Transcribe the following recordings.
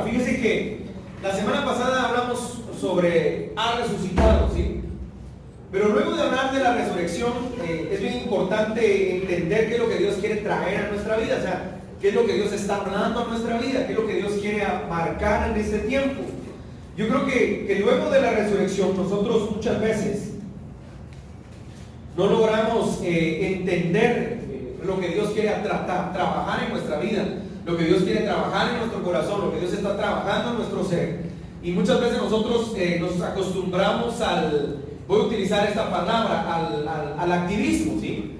Fíjese que la semana pasada hablamos sobre ha resucitado, ¿sí? Pero luego de hablar de la resurrección, es bien importante entender qué es lo que Dios quiere traer a nuestra vida, o sea, qué es lo que Dios está hablando a nuestra vida, qué es lo que Dios quiere marcar en este tiempo. Yo creo que luego de la resurrección, nosotros muchas veces no logramos entender lo que Dios quiere trabajar en nuestra vida, lo que Dios quiere trabajar en nuestro corazón, lo que Dios está trabajando en nuestro ser. Y muchas veces nosotros nos acostumbramos voy a utilizar esta palabra, al activismo, ¿sí?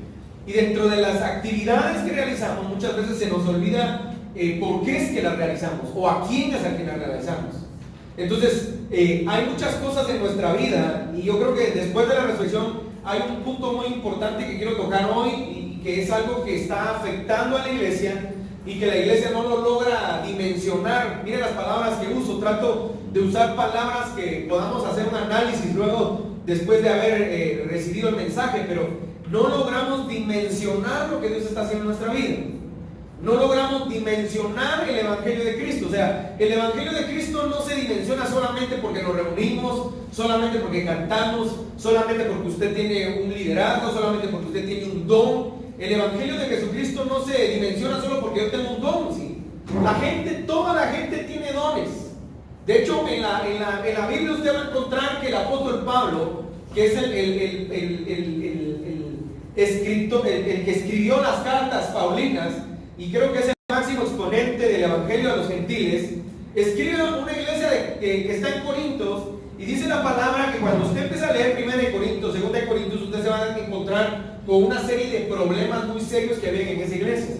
Y dentro de las actividades que realizamos, muchas veces se nos olvida por qué es que las realizamos o a quién es a quien las realizamos. Entonces, hay muchas cosas en nuestra vida y yo creo que después de la resurrección hay un punto muy importante que quiero tocar hoy y que es algo que está afectando a la iglesia y que la iglesia no lo logra dimensionar. Miren las palabras que uso, trato de usar palabras que podamos hacer un análisis luego después de haber recibido el mensaje, pero no logramos dimensionar lo que Dios está haciendo en nuestra vida. No logramos dimensionar el Evangelio de Cristo. O sea, el Evangelio de Cristo no se dimensiona solamente porque nos reunimos, solamente porque cantamos, solamente porque usted tiene un liderazgo, solamente porque usted tiene un don. El Evangelio de Jesucristo no se dimensiona solo porque yo tengo un don, ¿sí? Toda la gente tiene dones. De hecho, en la Biblia usted va a encontrar que el apóstol Pablo, que es el que escribió las cartas paulinas, y creo que es el máximo exponente del Evangelio a los gentiles, escribe una iglesia que está en Corintios, y dice la palabra que cuando usted empieza a leer 1 Corintios, 2 Corintios, usted se va a encontrar con una serie de problemas muy serios que había en esa iglesia.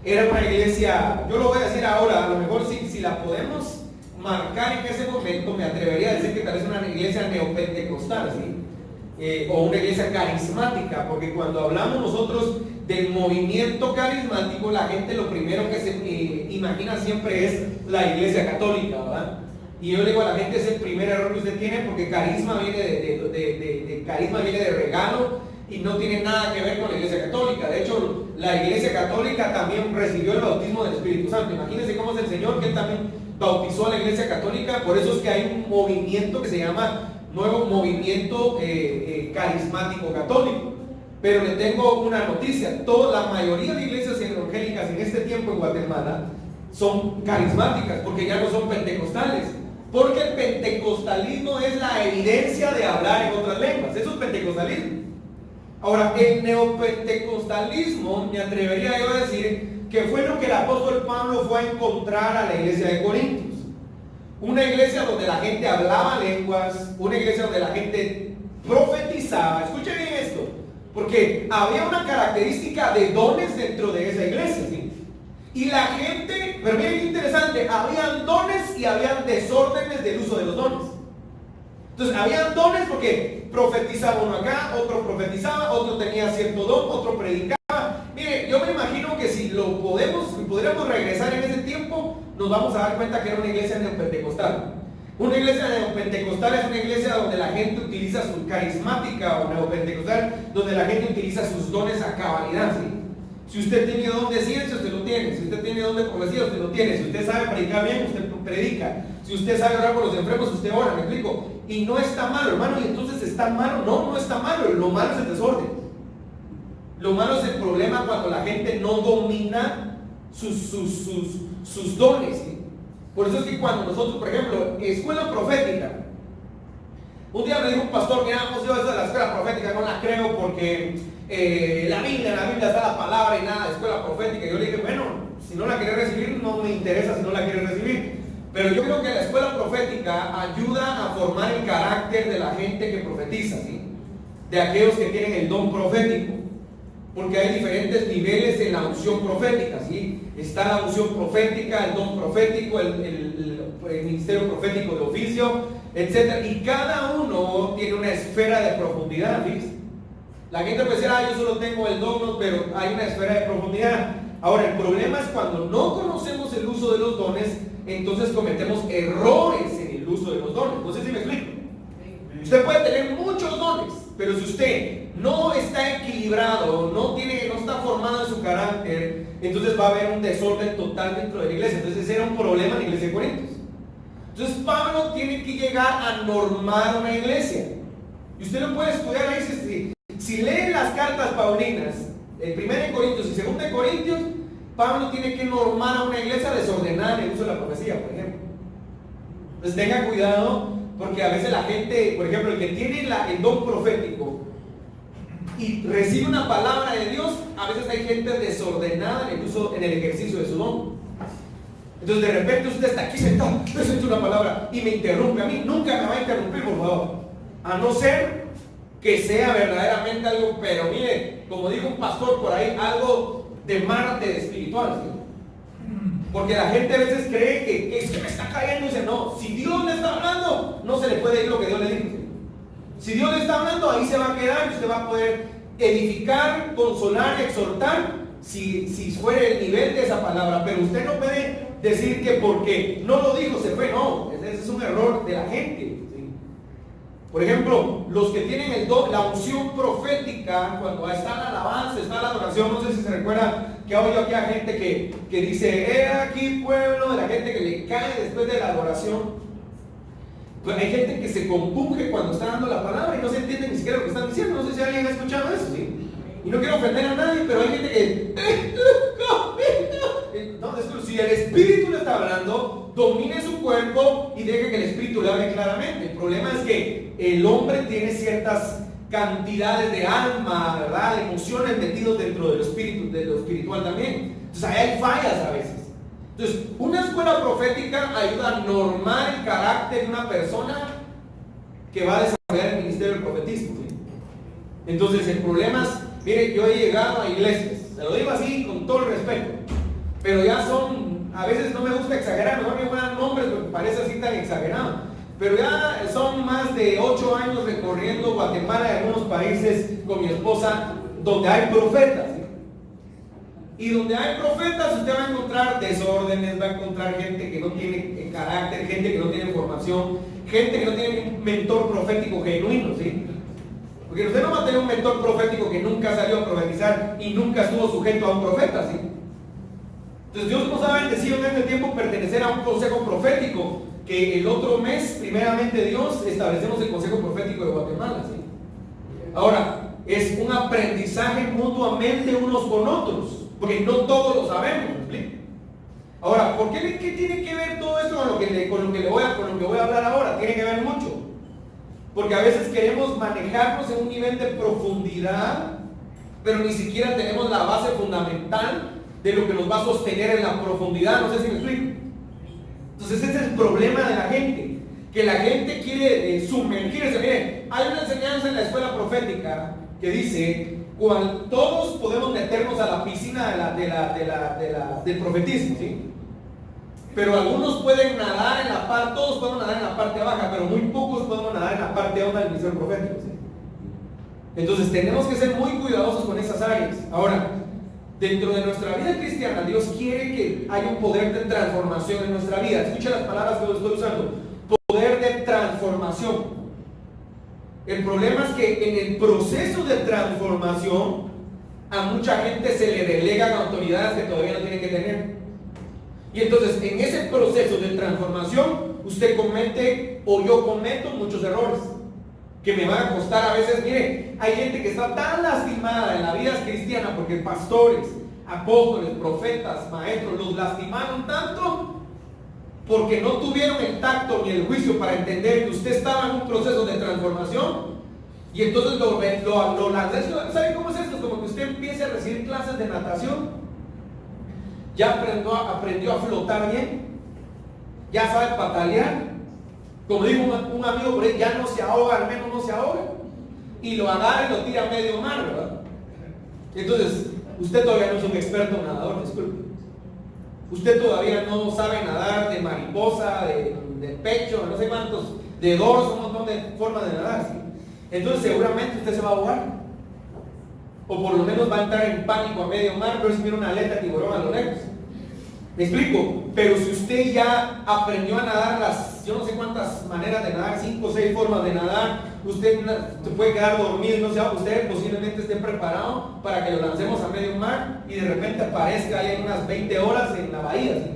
Era una iglesia, yo lo voy a decir ahora, a lo mejor si la podemos marcar en ese momento, me atrevería a decir que tal vez una iglesia neopentecostal, ¿sí? O una iglesia carismática, porque cuando hablamos nosotros del movimiento carismático, la gente lo primero que se imagina siempre es la iglesia católica, ¿verdad? Y yo le digo a la gente, es el primer error que usted tiene, porque carisma viene de regalo y no tiene nada que ver con la iglesia católica. De hecho, la iglesia católica también recibió el bautismo del Espíritu Santo. Imagínense cómo es el Señor, que Él también bautizó a la iglesia católica. Por eso es que hay un movimiento que se llama Nuevo Movimiento Carismático Católico. Pero le tengo una noticia: la mayoría de iglesias evangélicas en este tiempo en Guatemala son carismáticas, porque ya no son pentecostales. Porque el pentecostalismo es la evidencia de hablar en otras lenguas. Eso es pentecostalismo. Ahora, el neopentecostalismo, me atrevería yo a decir que fue lo que el apóstol Pablo fue a encontrar a la iglesia de Corintios. Una iglesia donde la gente hablaba lenguas, una iglesia donde la gente profetizaba. Escuchen bien esto, porque había una característica de dones dentro de esa iglesia, ¿sí? Y la gente, pero miren qué interesante, habían dones y habían desórdenes del uso de los dones. Entonces, habían dones porque profetizaba uno acá, otro profetizaba, otro tenía cierto don, otro predicaba. Mire, yo me imagino que si podríamos regresar en ese tiempo, nos vamos a dar cuenta que era una iglesia neopentecostal. Una iglesia neopentecostal es una iglesia donde la gente utiliza su carismática, o neopentecostal, donde la gente utiliza sus dones a cabalidad, ¿sí? Si usted tiene don de ciencia, usted lo tiene. Si usted tiene don de profecía, usted lo tiene. Si usted sabe predicar bien, usted predica. Si usted sabe orar por los enfermos, usted ora, ¿me explico? Y no está malo, hermano. Y entonces está malo. No está malo. Lo malo es el desorden. Lo malo es el problema cuando la gente no domina sus dones, ¿sí? Por eso es que cuando nosotros, por ejemplo, escuela profética, un día me dijo un pastor: mira, pues yo esa de la escuela profética no la creo porque la Biblia está la palabra y nada de escuela profética. Y yo le dije: bueno, si no la quiere recibir, no me interesa si no la quiere recibir. Pero yo creo que la escuela profética ayuda a formar el carácter de la gente que profetiza, ¿sí? De aquellos que tienen el don profético. Porque hay diferentes niveles en la unción profética, ¿sí? Está la unción profética, el don profético, el ministerio profético de oficio, etc. Y cada uno tiene una esfera de profundidad, ¿sí? La gente puede decir: yo solo tengo el don, pero hay una esfera de profundidad. Ahora, el problema es cuando no conocemos el uso de los dones, entonces cometemos errores en el uso de los dones. No sé si me explico. Usted puede tener muchos dones, Pero si usted no está equilibrado, no está formado en su carácter, entonces va a haber un desorden total dentro de la iglesia. Entonces ese era un problema en la iglesia de Corintios. Entonces Pablo tiene que llegar a normar una iglesia. Y usted lo puede estudiar ahí. Si lee las cartas paulinas, el 1 Corintios y 2 Corintios, Pablo tiene que normar a una iglesia desordenada en el uso de la profecía, por ejemplo. Entonces tenga cuidado, porque a veces la gente, por ejemplo, el que tiene el don profético y recibe una palabra de Dios, a veces hay gente desordenada en el ejercicio de su don. Entonces de repente usted está aquí sentado, yo he hecho una palabra y me interrumpe a mí. Nunca me va a interrumpir, por favor, a no ser que sea verdaderamente algo, pero mire, como dijo un pastor por ahí, algo de Marte espiritual, ¿sí? Porque la gente a veces cree que es que me está cayendo y dice, no, si Dios le está hablando, no se le puede ir lo que Dios le dijo, ¿sí? Si Dios le está hablando, ahí se va a quedar y usted va a poder edificar, consolar, exhortar, si fuera el nivel de esa palabra. Pero usted no puede decir que porque no lo dijo se fue. No, ese es un error de la gente, ¿sí? Por ejemplo, los que tienen la unción profética, cuando está la alabanza, está la adoración, no sé si se recuerda que ha oído aquí a gente que dice, aquí pueblo, de la gente que le cae después de la adoración. Pues hay gente que se compunge cuando está dando la palabra y no se entiende ni siquiera lo que están diciendo. No sé si alguien ha escuchado eso, ¿sí? Y no quiero ofender a nadie, pero hay gente que no, si el Espíritu le está hablando, domine su cuerpo y deje que el Espíritu le hable claramente. El problema es que el hombre tiene ciertas cantidades de alma, ¿verdad?, de emociones metidos dentro del espíritu, de lo espiritual también. Entonces ahí hay fallas a veces. Entonces, una escuela profética ayuda a normar el carácter de una persona que va a desarrollar el ministerio del profetismo, ¿sí? Entonces, el problema es, mire, yo he llegado a iglesias, se lo digo así con todo el respeto, pero ya son, a veces no me gusta exagerar, mejor me ponen nombres porque parece así tan exagerado, pero ya son más de 8 años recorriendo Guatemala y algunos países con mi esposa donde hay profetas, ¿sí? Y donde hay profetas usted va a encontrar desórdenes, va a encontrar gente que no tiene carácter, gente que no tiene formación, gente que no tiene un mentor profético genuino, ¿sí? Porque usted no va a tener un mentor profético que nunca salió a profetizar y nunca estuvo sujeto a un profeta, ¿sí? Entonces Dios nos ha bendecido en este tiempo pertenecer a un consejo profético, que el otro mes, primeramente Dios, establecemos el consejo profético de Guatemala, ¿sí? Ahora, es un aprendizaje mutuamente unos con otros, porque no todos lo sabemos, ¿sí? Ahora, ¿qué tiene que ver todo esto con lo que voy a hablar ahora? Tiene que ver mucho. Porque a veces queremos manejarnos en un nivel de profundidad, pero ni siquiera tenemos la base fundamental de lo que nos va a sostener en la profundidad. No sé si me explico. Entonces ese es el problema de la gente, que la gente quiere sumergirse. Miren, hay una enseñanza en la escuela profética que dice, todos podemos meternos a la piscina del profetismo, ¿sí? Pero algunos pueden nadar en la parte, todos podemos nadar en la parte baja, pero muy pocos podemos nadar en la parte honda del ministerio profético, ¿sí? Entonces tenemos que ser muy cuidadosos con esas áreas. Ahora, dentro de nuestra vida cristiana, Dios quiere que haya un poder de transformación en nuestra vida. Escucha las palabras que estoy usando. Poder de transformación. El problema es que en el proceso de transformación a mucha gente se le delegan autoridades que todavía no tienen que tener. Y entonces en ese proceso de transformación usted comete o yo cometo muchos errores que me van a costar a veces. Mire, hay gente que está tan lastimada en la vida cristiana porque pastores, apóstoles, profetas, maestros los lastimaron tanto porque no tuvieron el tacto ni el juicio para entender que usted estaba en un proceso de transformación. Y entonces lo ¿sabe cómo es esto? Como que usted empiece a recibir clases de natación, ya aprendió a flotar bien, ya sabe patalear, como dijo un amigo por ahí, ya no se ahoga, al menos no se ahoga, y lo agarra y lo tira a medio mar, ¿verdad? Entonces, usted todavía no es un experto nadador, disculpe. Usted todavía no sabe nadar de mariposa, de pecho, no sé cuántos, de dorso, un montón de formas de nadar, ¿sí? Entonces seguramente usted se va a ahogar, o por lo menos va a entrar en pánico a medio mar, pero si mira una aleta tiburón a lo lejos. Me explico, pero si usted ya aprendió a nadar yo no sé cuántas maneras de nadar, 5 o 6 formas de nadar, usted se puede quedar dormido y no sea, usted posiblemente esté preparado para que lo lancemos a medio mar y de repente aparezca ahí en unas 20 horas en la bahía, ¿sí?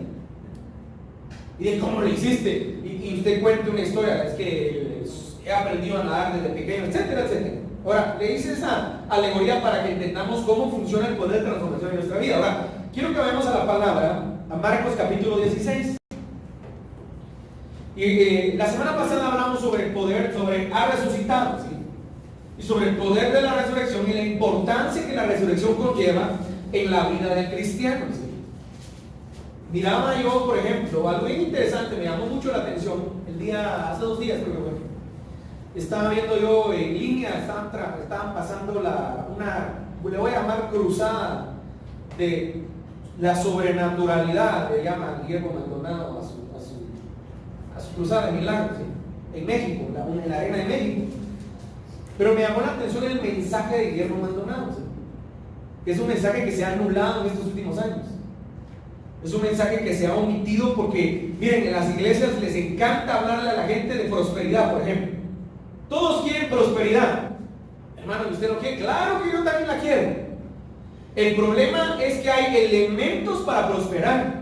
Y de cómo lo hiciste, y usted cuente una historia, es que he aprendido a nadar desde pequeño, etcétera, etcétera. Ahora, le hice esa alegoría para que entendamos cómo funciona el poder de transformación en nuestra vida. Ahora, quiero que vayamos a la palabra, a Marcos capítulo 16. Y la semana pasada hablamos sobre el poder, sobre ha resucitado, ¿sí? Y sobre el poder de la resurrección y la importancia que la resurrección conlleva en la vida del cristiano, ¿sí? Miraba yo, por ejemplo, algo bien interesante, me llamó mucho la atención, hace 2 días creo que fue. Estaba viendo yo en línea, estaban pasando le voy a llamar cruzada de la sobrenaturalidad, le llama Guillermo Maldonado a su cruzada de milagros, ¿sí? En México, en la arena de México. Pero me llamó la atención el mensaje de Guillermo Maldonado, ¿sí? Que es un mensaje que se ha anulado en estos últimos años. Es un mensaje que se ha omitido porque, miren, en las iglesias les encanta hablarle a la gente de prosperidad, por ejemplo. Todos quieren prosperidad. Hermano, ¿y usted lo quiere? Claro que yo también la quiero. El problema es que hay elementos para prosperar.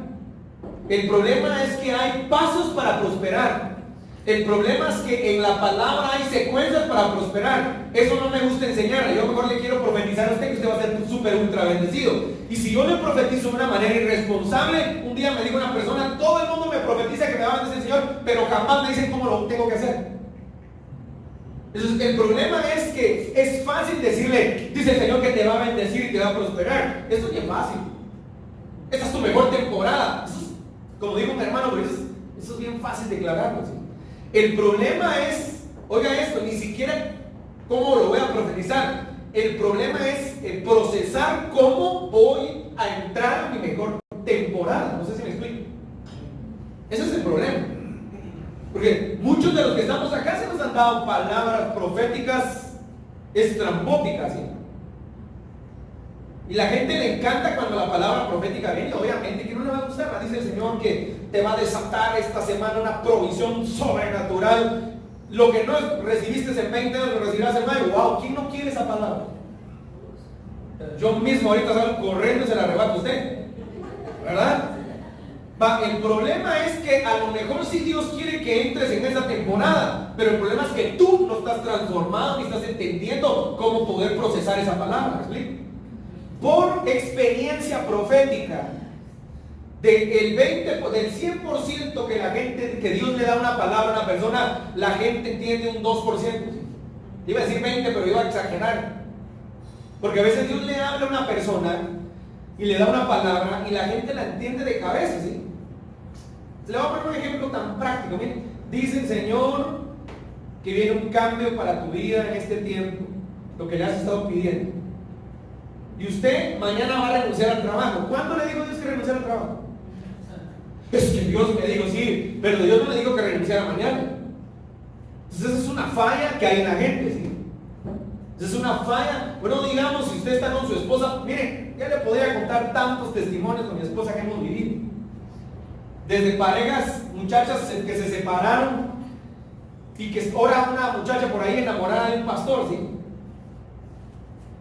El problema es que hay pasos para prosperar. El problema es que en la palabra hay secuencias para prosperar. Eso no me gusta enseñarle. Yo mejor le quiero profetizar a usted que usted va a ser súper ultra bendecido. Y si yo le profetizo de una manera irresponsable, un día me dijo una persona, todo el mundo me profetiza que me va a bendecir el Señor, pero jamás me dicen cómo lo tengo que hacer. Entonces, el problema es que es fácil decirle, dice el Señor que te va a bendecir y te va a prosperar. Eso es bien fácil. Esta es tu mejor temporada. Eso es, como dijo mi hermano, pero eso es bien fácil declararlo, ¿sí? El problema es, oiga esto, ni siquiera cómo lo voy a profetizar. El problema es procesar cómo voy a entrar a mi mejor temporada. No sé si me explico. Ese es el problema. Porque muchos de los que estamos acá se nos han dado palabras proféticas estrambóticas, ¿sí? Y la gente le encanta cuando la palabra profética viene. Obviamente que no le va a gustar. Dice el Señor que te va a desatar esta semana una provisión sobrenatural. Lo que no recibiste en 20 años lo recibirás en mayo. Wow, ¿quién no quiere esa palabra? Yo mismo ahorita salgo corriendo y se la arrebato a usted, ¿verdad? El problema es que a lo mejor sí Dios quiere que entres en esa temporada, pero el problema es que tú no estás transformado ni estás entendiendo cómo poder procesar esa palabra. ¿Me explico? Por experiencia profética, del 100% que la gente, que Dios le da una palabra a una persona, la gente entiende un 2%. Iba a decir 20, pero iba a exagerar. Porque a veces Dios le habla a una persona y le da una palabra y la gente la entiende de cabeza, ¿sí? Le voy a poner un ejemplo tan práctico. Miren, dice el Señor que viene un cambio para tu vida en este tiempo, lo que le has estado pidiendo. Y usted mañana va a renunciar al trabajo. ¿Cuándo le dijo Dios que renunciara al trabajo? Es que Dios me dijo, sí, pero Dios no le dijo que renunciara mañana. Entonces esa es una falla que hay en la gente, ¿sí? Es una falla. Bueno, digamos, si usted está con su esposa, mire, ya le podría contar tantos testimonios con mi esposa que hemos vivido. Desde parejas, muchachas que se separaron y que ahora una muchacha por ahí enamorada de un pastor, ¿sí?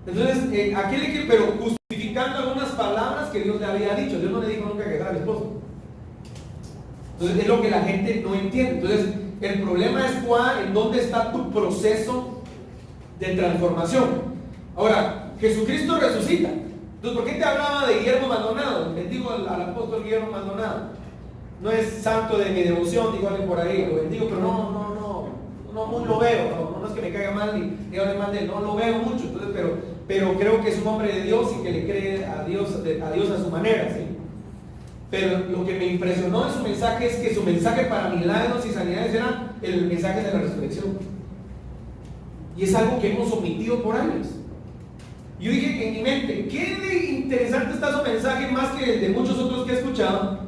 Entonces, aquí le quiero, pero justificando algunas palabras que Dios le había dicho. Dios no le dijo nunca que dejara al esposo. Entonces, es lo que la gente no entiende. Entonces, el problema es en dónde está tu proceso de transformación. Ahora, Jesucristo resucita. Entonces, ¿por qué te hablaba de Guillermo Maldonado? Bendigo al apóstol Guillermo Maldonado. No es santo de mi devoción, digo alguien por ahí, lo bendigo, pero no lo veo, no es que me caiga mal ni hable mal de él, no lo veo mucho, entonces, pero creo que es un hombre de Dios y que le cree a Dios a su manera, ¿sí? Pero lo que me impresionó en su mensaje es que su mensaje para milagros y sanidades era el mensaje de la resurrección. Y es algo que hemos omitido por años. Yo dije en mi mente, qué de interesante está su mensaje más que el de muchos otros que he escuchado.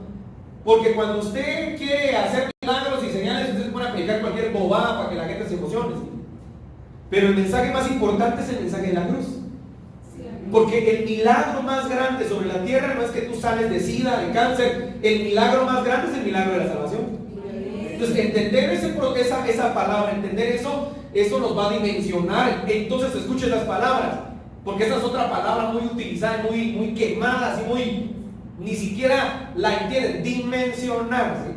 Porque cuando usted quiere hacer milagros y señales, usted se pone a aplicar cualquier bobada para que la gente se emocione, ¿sí? Pero el mensaje más importante es el mensaje de la cruz. Porque el milagro más grande sobre la tierra no es que tú sales de SIDA, de cáncer. El milagro más grande es el milagro de la salvación. Entonces, entender esa palabra, entender eso nos va a dimensionar. Entonces, escuchen las palabras, porque esa es otra palabra muy utilizada, muy quemada, así ni siquiera la entienden. Dimensionar, ¿sí?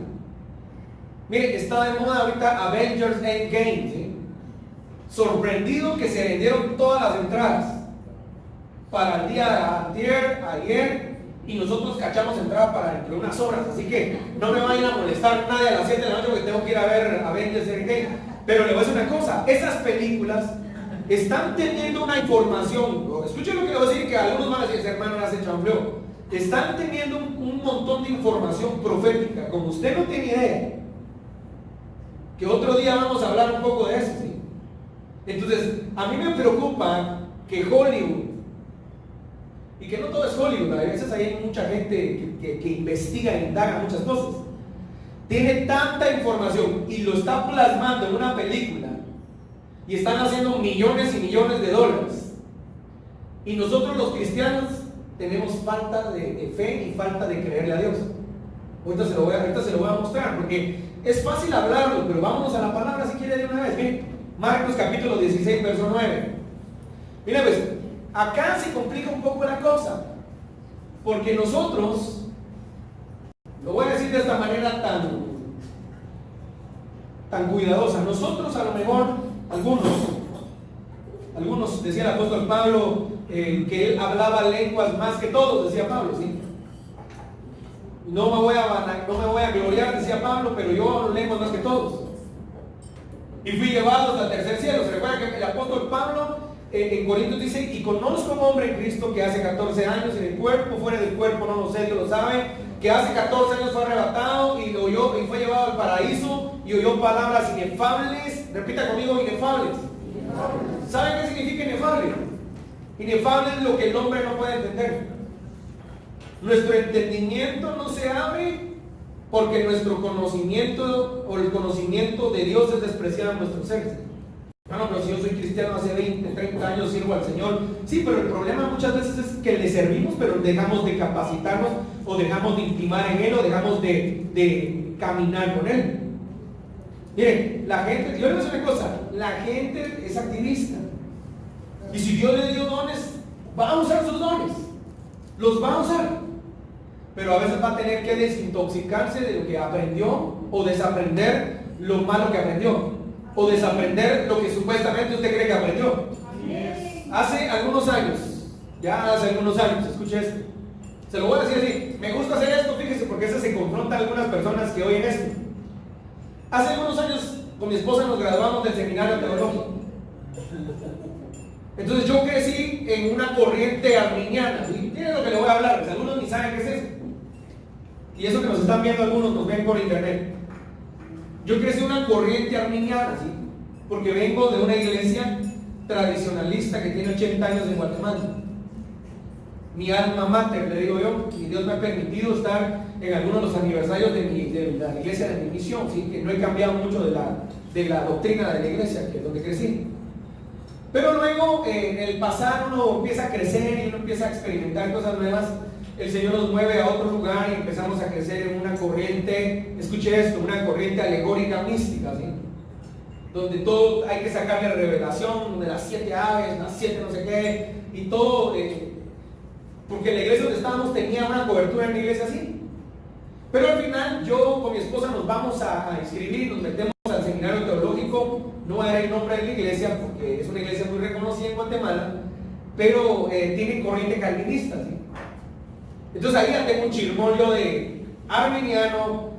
Mire, está de moda ahorita Avengers Endgame, ¿sí? Sorprendido que se vendieron todas las entradas para el día de ayer, y nosotros cachamos entrada para dentro de unas horas, así que no me vayan a molestar nadie a las 7 de la noche porque tengo que ir a ver Avengers Endgame. Pero le voy a decir una cosa, esas películas están teniendo una información, escuchen lo que le voy a decir, que algunos van a decir, hermano, ya se chanfleó. Están teniendo un montón de información profética, como usted no tiene idea, que otro día vamos a hablar un poco de eso, ¿sí? Entonces, a mí me preocupa que Hollywood, y que no todo es Hollywood, a veces hay mucha gente que investiga e indaga muchas cosas, tiene tanta información y lo está plasmando en una película, y están haciendo millones y millones de dólares, y nosotros los cristianos tenemos falta de fe y falta de creerle a Dios. Ahorita se lo voy a mostrar, porque es fácil hablarlo, pero vámonos a la palabra si quiere de una vez. Miren, Marcos capítulo 16, verso 9. Mira, pues, acá se complica un poco la cosa, porque nosotros, lo voy a decir de esta manera tan cuidadosa, nosotros a lo mejor, algunos decía el apóstol Pablo, que él hablaba lenguas más que todos, decía Pablo, ¿sí? No me voy a gloriar, decía Pablo, pero yo hablo lenguas más que todos. Y fui llevado hasta el tercer cielo. Se recuerda que el apóstol Pablo en Corintios dice: y conozco a un hombre en Cristo que hace 14 años en el cuerpo, fuera del cuerpo no lo sé, Dios lo sabe, que hace 14 años fue arrebatado y fue llevado al paraíso y oyó palabras inefables. Repita conmigo: inefables. ¿Saben qué significa inefable? Inefable es lo que el hombre no puede entender. Nuestro entendimiento no se abre porque nuestro conocimiento o el conocimiento de Dios es despreciado en nuestro ser. No, pero si yo soy cristiano hace 20, 30 años, sirvo al Señor. Sí, pero el problema muchas veces es que le servimos, pero dejamos de capacitarnos, o dejamos de intimar en Él, o dejamos de caminar con Él. Miren, la gente, yo les voy a decir una cosa, la gente es activista. Y si Dios le dio dones, va a usar sus dones. Los va a usar. Pero a veces va a tener que desintoxicarse de lo que aprendió, o desaprender lo malo que aprendió, o desaprender lo que supuestamente usted cree que aprendió. Hace algunos años, escuche esto. Se lo voy a decir así, me gusta hacer esto, fíjese, porque eso se confronta a algunas personas que oyen esto. Hace algunos años con mi esposa nos graduamos del seminario teológico. Entonces yo crecí en una corriente arminiana, ¿sí? Miren lo que le voy a hablar, pues algunos ni saben qué es eso. Y eso que nos están viendo, algunos nos ven por internet. Yo crecí en una corriente arminiana, ¿sí? Porque vengo de una iglesia tradicionalista que tiene 80 años en Guatemala. Mi alma mater, le digo yo, y Dios me ha permitido estar en algunos de los aniversarios de la iglesia de mi misión, ¿sí? Que no he cambiado mucho de la doctrina de la iglesia, que es donde crecí. Pero luego, en el pasar, uno empieza a crecer y uno empieza a experimentar cosas nuevas. El Señor nos mueve a otro lugar y empezamos a crecer en una corriente, escuche esto, una corriente alegórica mística, ¿sí? Donde todo hay que sacarle revelación de las 7 aves, las 7 no sé qué, y todo, porque la iglesia donde estábamos tenía una cobertura en la iglesia así. Pero al final, yo con mi esposa nos vamos a inscribir, nos metemos al seminario teológico. No voy a dar el nombre de la iglesia porque es una iglesia muy reconocida en Guatemala, pero tiene corriente calvinista, ¿sí? Entonces ahí ya tengo un chirmolio de arminiano,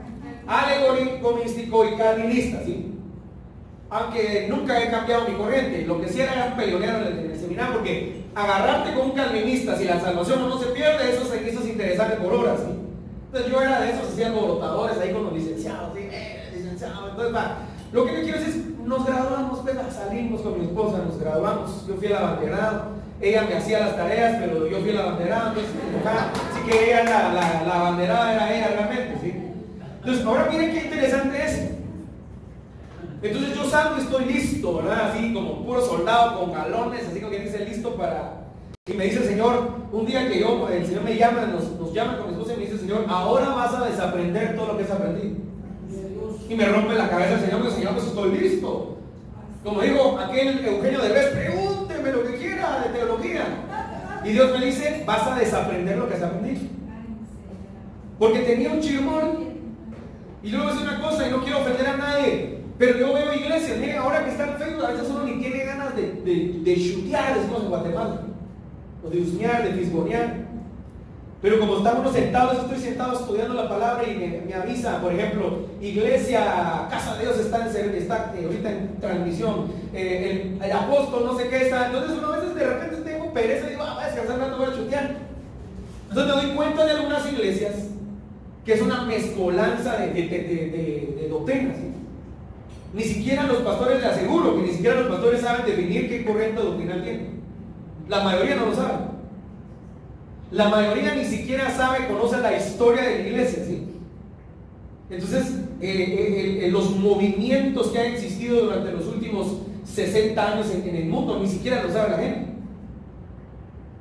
alegórico, místico y calvinista, ¿sí? Aunque nunca he cambiado mi corriente. Lo que sí era un peleonero en el seminario, porque agarrarte con un calvinista si la salvación no se pierde, eso es interesante por horas, ¿sí? Entonces yo era de esos así alborotadores ahí con los licenciados, ¿sí? Licenciado. Entonces lo que yo quiero decir es, nos graduamos, pues, salimos con mi esposa, nos graduamos, yo fui el abanderado. Ella me hacía las tareas, pero yo fui el abanderado, entonces, así que ella, la abanderada era ella realmente, ¿sí? Entonces, ahora miren qué interesante es. Entonces yo salgo y estoy listo, ¿verdad? Así como puro soldado con galones, así como que dice listo para Y me dice el Señor, un día que el Señor me llama, nos llama con mi esposa y me dice: Señor, ahora vas a desaprender todo lo que has aprendido. Y me rompe la cabeza el Señor, porque Señor, pues estoy listo. Como dijo aquel Eugenio Derbez: pregúnteme lo que quiera de teología. Y Dios me dice: vas a desaprender lo que has aprendido. Porque tenía un chirmón. Y yo le voy a decir una cosa, y no quiero ofender a nadie, pero yo veo iglesias, miren, ahora que está en Facebook, a veces uno ni tiene ganas de chutear, decimos en Guatemala, o de husmear, de fisgonear. Pero como estamos sentados, estoy sentado estudiando la palabra y me avisa, por ejemplo, iglesia, casa de Dios está ahorita en transmisión, el apóstol no sé qué está. Entonces uno a veces de repente tengo pereza y digo: voy a descansar, no voy a chutear. Entonces me doy cuenta de algunas iglesias que es una mezcolanza de doctrinas, ¿sí? Ni siquiera los pastores, les aseguro que ni siquiera los pastores saben definir qué corriente doctrinal tienen. La mayoría no lo sabe. La mayoría ni siquiera sabe, conoce la historia de la iglesia, ¿sí? Entonces, los movimientos que han existido durante los últimos 60 años en el mundo, ni siquiera lo sabe la gente.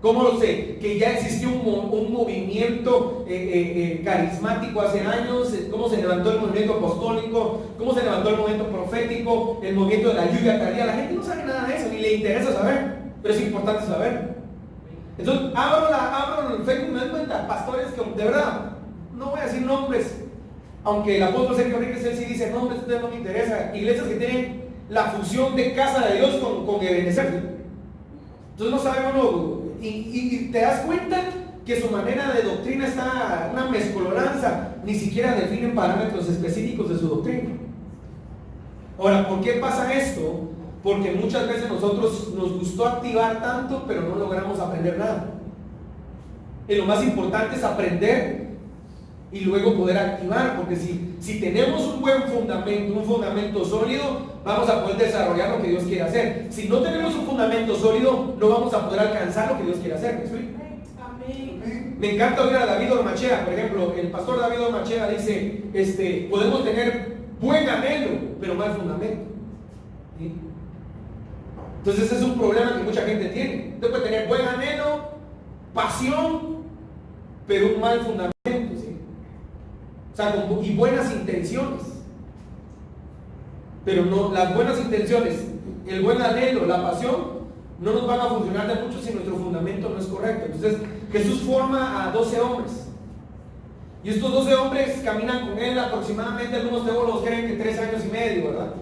¿Cómo lo sé? Que ya existió un movimiento carismático hace años, cómo se levantó el movimiento apostólico, cómo se levantó el movimiento profético, el movimiento de la lluvia tardía. La gente no sabe nada de eso, ni le interesa saber, pero es importante saber. Entonces, abro el Facebook y me doy cuenta, pastores que, de verdad, no voy a decir nombres, aunque el apóstol Sergio Enríquez, él sí dice nombres, ustedes no me interesa, iglesias que tienen la fusión de casa de Dios con Ebenezer. Entonces no sabe uno, y te das cuenta que su manera de doctrina está una mezcolanza, ni siquiera definen parámetros específicos de su doctrina. Ahora, ¿por qué pasa esto? Porque muchas veces nosotros nos gustó activar tanto, pero no logramos aprender nada. Y lo más importante es aprender y luego poder activar, porque si tenemos un buen fundamento, un fundamento sólido, vamos a poder desarrollar lo que Dios quiere hacer. Si no tenemos un fundamento sólido, no vamos a poder alcanzar lo que Dios quiere hacer. ¿Me explico? Amén. Me encanta oír a David Ormachea, por ejemplo. El pastor David Ormachea dice: podemos tener buen anhelo, pero mal fundamento. ¿Sí? Entonces ese es un problema que mucha gente tiene. Usted puede tener buen anhelo, pasión, pero un mal fundamento, ¿sí? O sea, y buenas intenciones. Pero no, las buenas intenciones, el buen anhelo, la pasión, no nos van a funcionar de mucho si nuestro fundamento no es correcto. Entonces Jesús forma a 12 hombres. Y estos 12 hombres caminan con él aproximadamente, algunos teólogos creen que 3 años y medio, ¿verdad?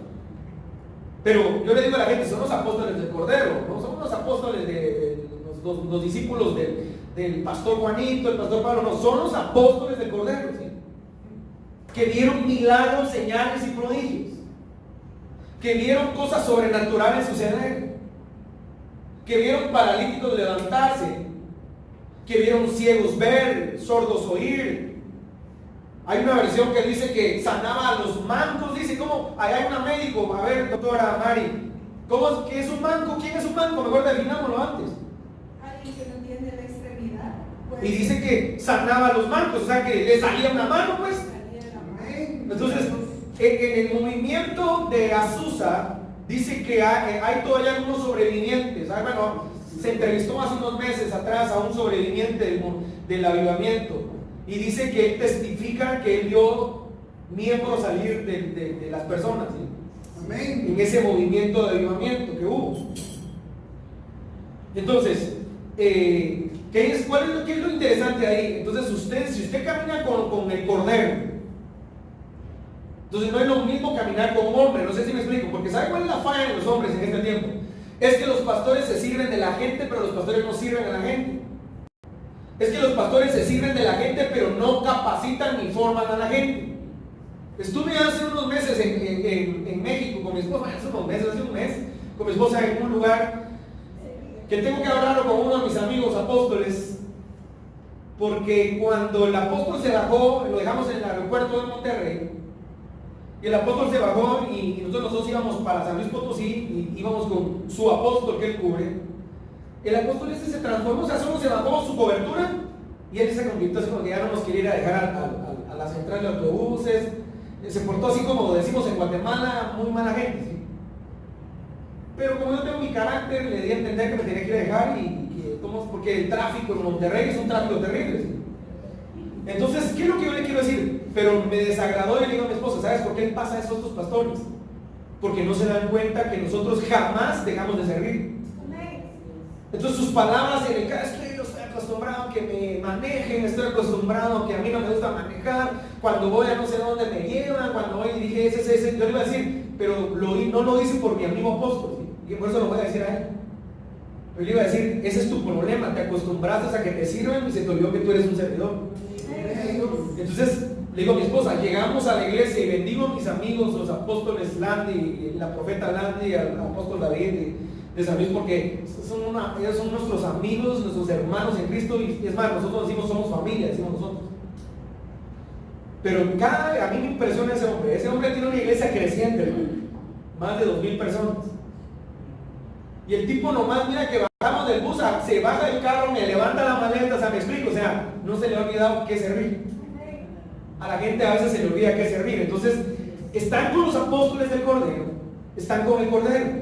Pero yo le digo a la gente: son los apóstoles del Cordero, ¿no? Son los apóstoles de los discípulos del pastor Juanito, el pastor Pablo, no, son los apóstoles del Cordero, ¿sí? Que vieron milagros, señales y prodigios, que vieron cosas sobrenaturales suceder, que vieron paralíticos levantarse, que vieron ciegos ver, sordos oír. Hay una versión que dice que sanaba a los mancos. Dice: ¿cómo? Allá hay una médico. A ver, doctora Mari, ¿qué es un manco? ¿Quién es un manco? Mejor definámoslo antes. Alguien que no tiene la extremidad. Pues, y dice que sanaba a los mancos, o sea que le salía una mano, pues. Entonces, en el movimiento de Azusa, dice que hay todavía algunos sobrevivientes. Bueno, se entrevistó hace unos meses atrás a un sobreviviente del avivamiento. Y dice que él testifica que él vio miembros salir de las personas, ¿sí? Amén. En ese movimiento de avivamiento que hubo. Entonces, ¿qué es lo interesante ahí? Entonces, si usted camina con el Cordero, entonces no es lo mismo caminar con un hombre. No sé si me explico, porque ¿sabe cuál es la falla de los hombres en este tiempo? Es que los pastores se sirven de la gente, pero los pastores no sirven a la gente. Es que los pastores se sirven de la gente, pero no capacitan ni forman a la gente. Estuve hace unos meses en México con mi esposa, hace un mes, con mi esposa en un lugar que tengo que hablarlo con uno de mis amigos apóstoles, porque cuando el apóstol se bajó, lo dejamos en el aeropuerto de Monterrey, y el apóstol se bajó y nosotros los dos íbamos para San Luis Potosí, y íbamos con su apóstol que él cubre. El apóstol se transformó, o sea, solo se bajó su cobertura y él se convirtió así como que ya no nos quería ir a dejar a la central de autobuses. Se portó así como decimos en Guatemala, muy mala gente, ¿sí? pero como yo tengo mi carácter, le di a entender que me tenía que dejar porque el tráfico en Monterrey es un tráfico terrible. ¿Sí? Entonces, ¿qué es lo que yo le quiero decir? Pero me desagradó y le digo a mi esposa, ¿sabes por qué pasa eso a estos pastores? Porque no se dan cuenta que nosotros jamás dejamos de servir. Entonces sus palabras en el caso es que yo estoy acostumbrado a que me manejen, estoy acostumbrado a que a mí no me gusta manejar, cuando voy a no sé dónde me llevan, cuando voy y dije ese, yo le iba a decir, pero no lo hice por mi amigo apóstol, ¿sí? Y por eso lo voy a decir a él. Yo le iba a decir, ese es tu problema, te acostumbraste a que te sirvan y se te olvidó que tú eres un servidor. Entonces le digo a mi esposa, llegamos a la iglesia y bendigo a mis amigos, los apóstoles Landy, la profeta Landy, al apóstol David, de San Luis, porque ellos son nuestros amigos, nuestros hermanos en Cristo, y es más, nosotros decimos somos familia, decimos nosotros. Pero a mí me impresiona ese hombre tiene una iglesia creciente, hermano, más de 2,000 personas. Y el tipo nomás, mira que bajamos del bus, se baja del carro, me levanta la maleta, o sea, me explico, o sea, no se le ha olvidado qué servir. A la gente a veces se le olvida qué servir. Entonces, están con los apóstoles del Cordero, están con el Cordero,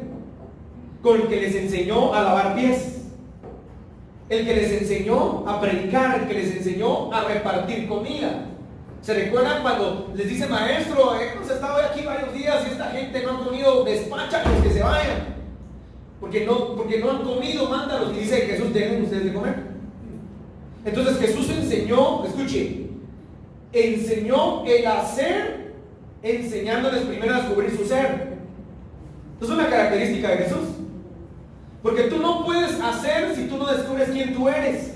con el que les enseñó a lavar pies, el que les enseñó a predicar, el que les enseñó a repartir comida. ¿Se recuerdan cuando les dice, maestro, hemos estado aquí varios días y esta gente no ha comido, despáchalos que se vayan? Porque no han comido, mándalos. Y dice Jesús, tienen ustedes de comer. Entonces Jesús enseñó, escuche, enseñó el hacer, enseñándoles primero a descubrir su ser. Eso es una característica de Jesús. Porque tú no puedes hacer si tú no descubres quién tú eres.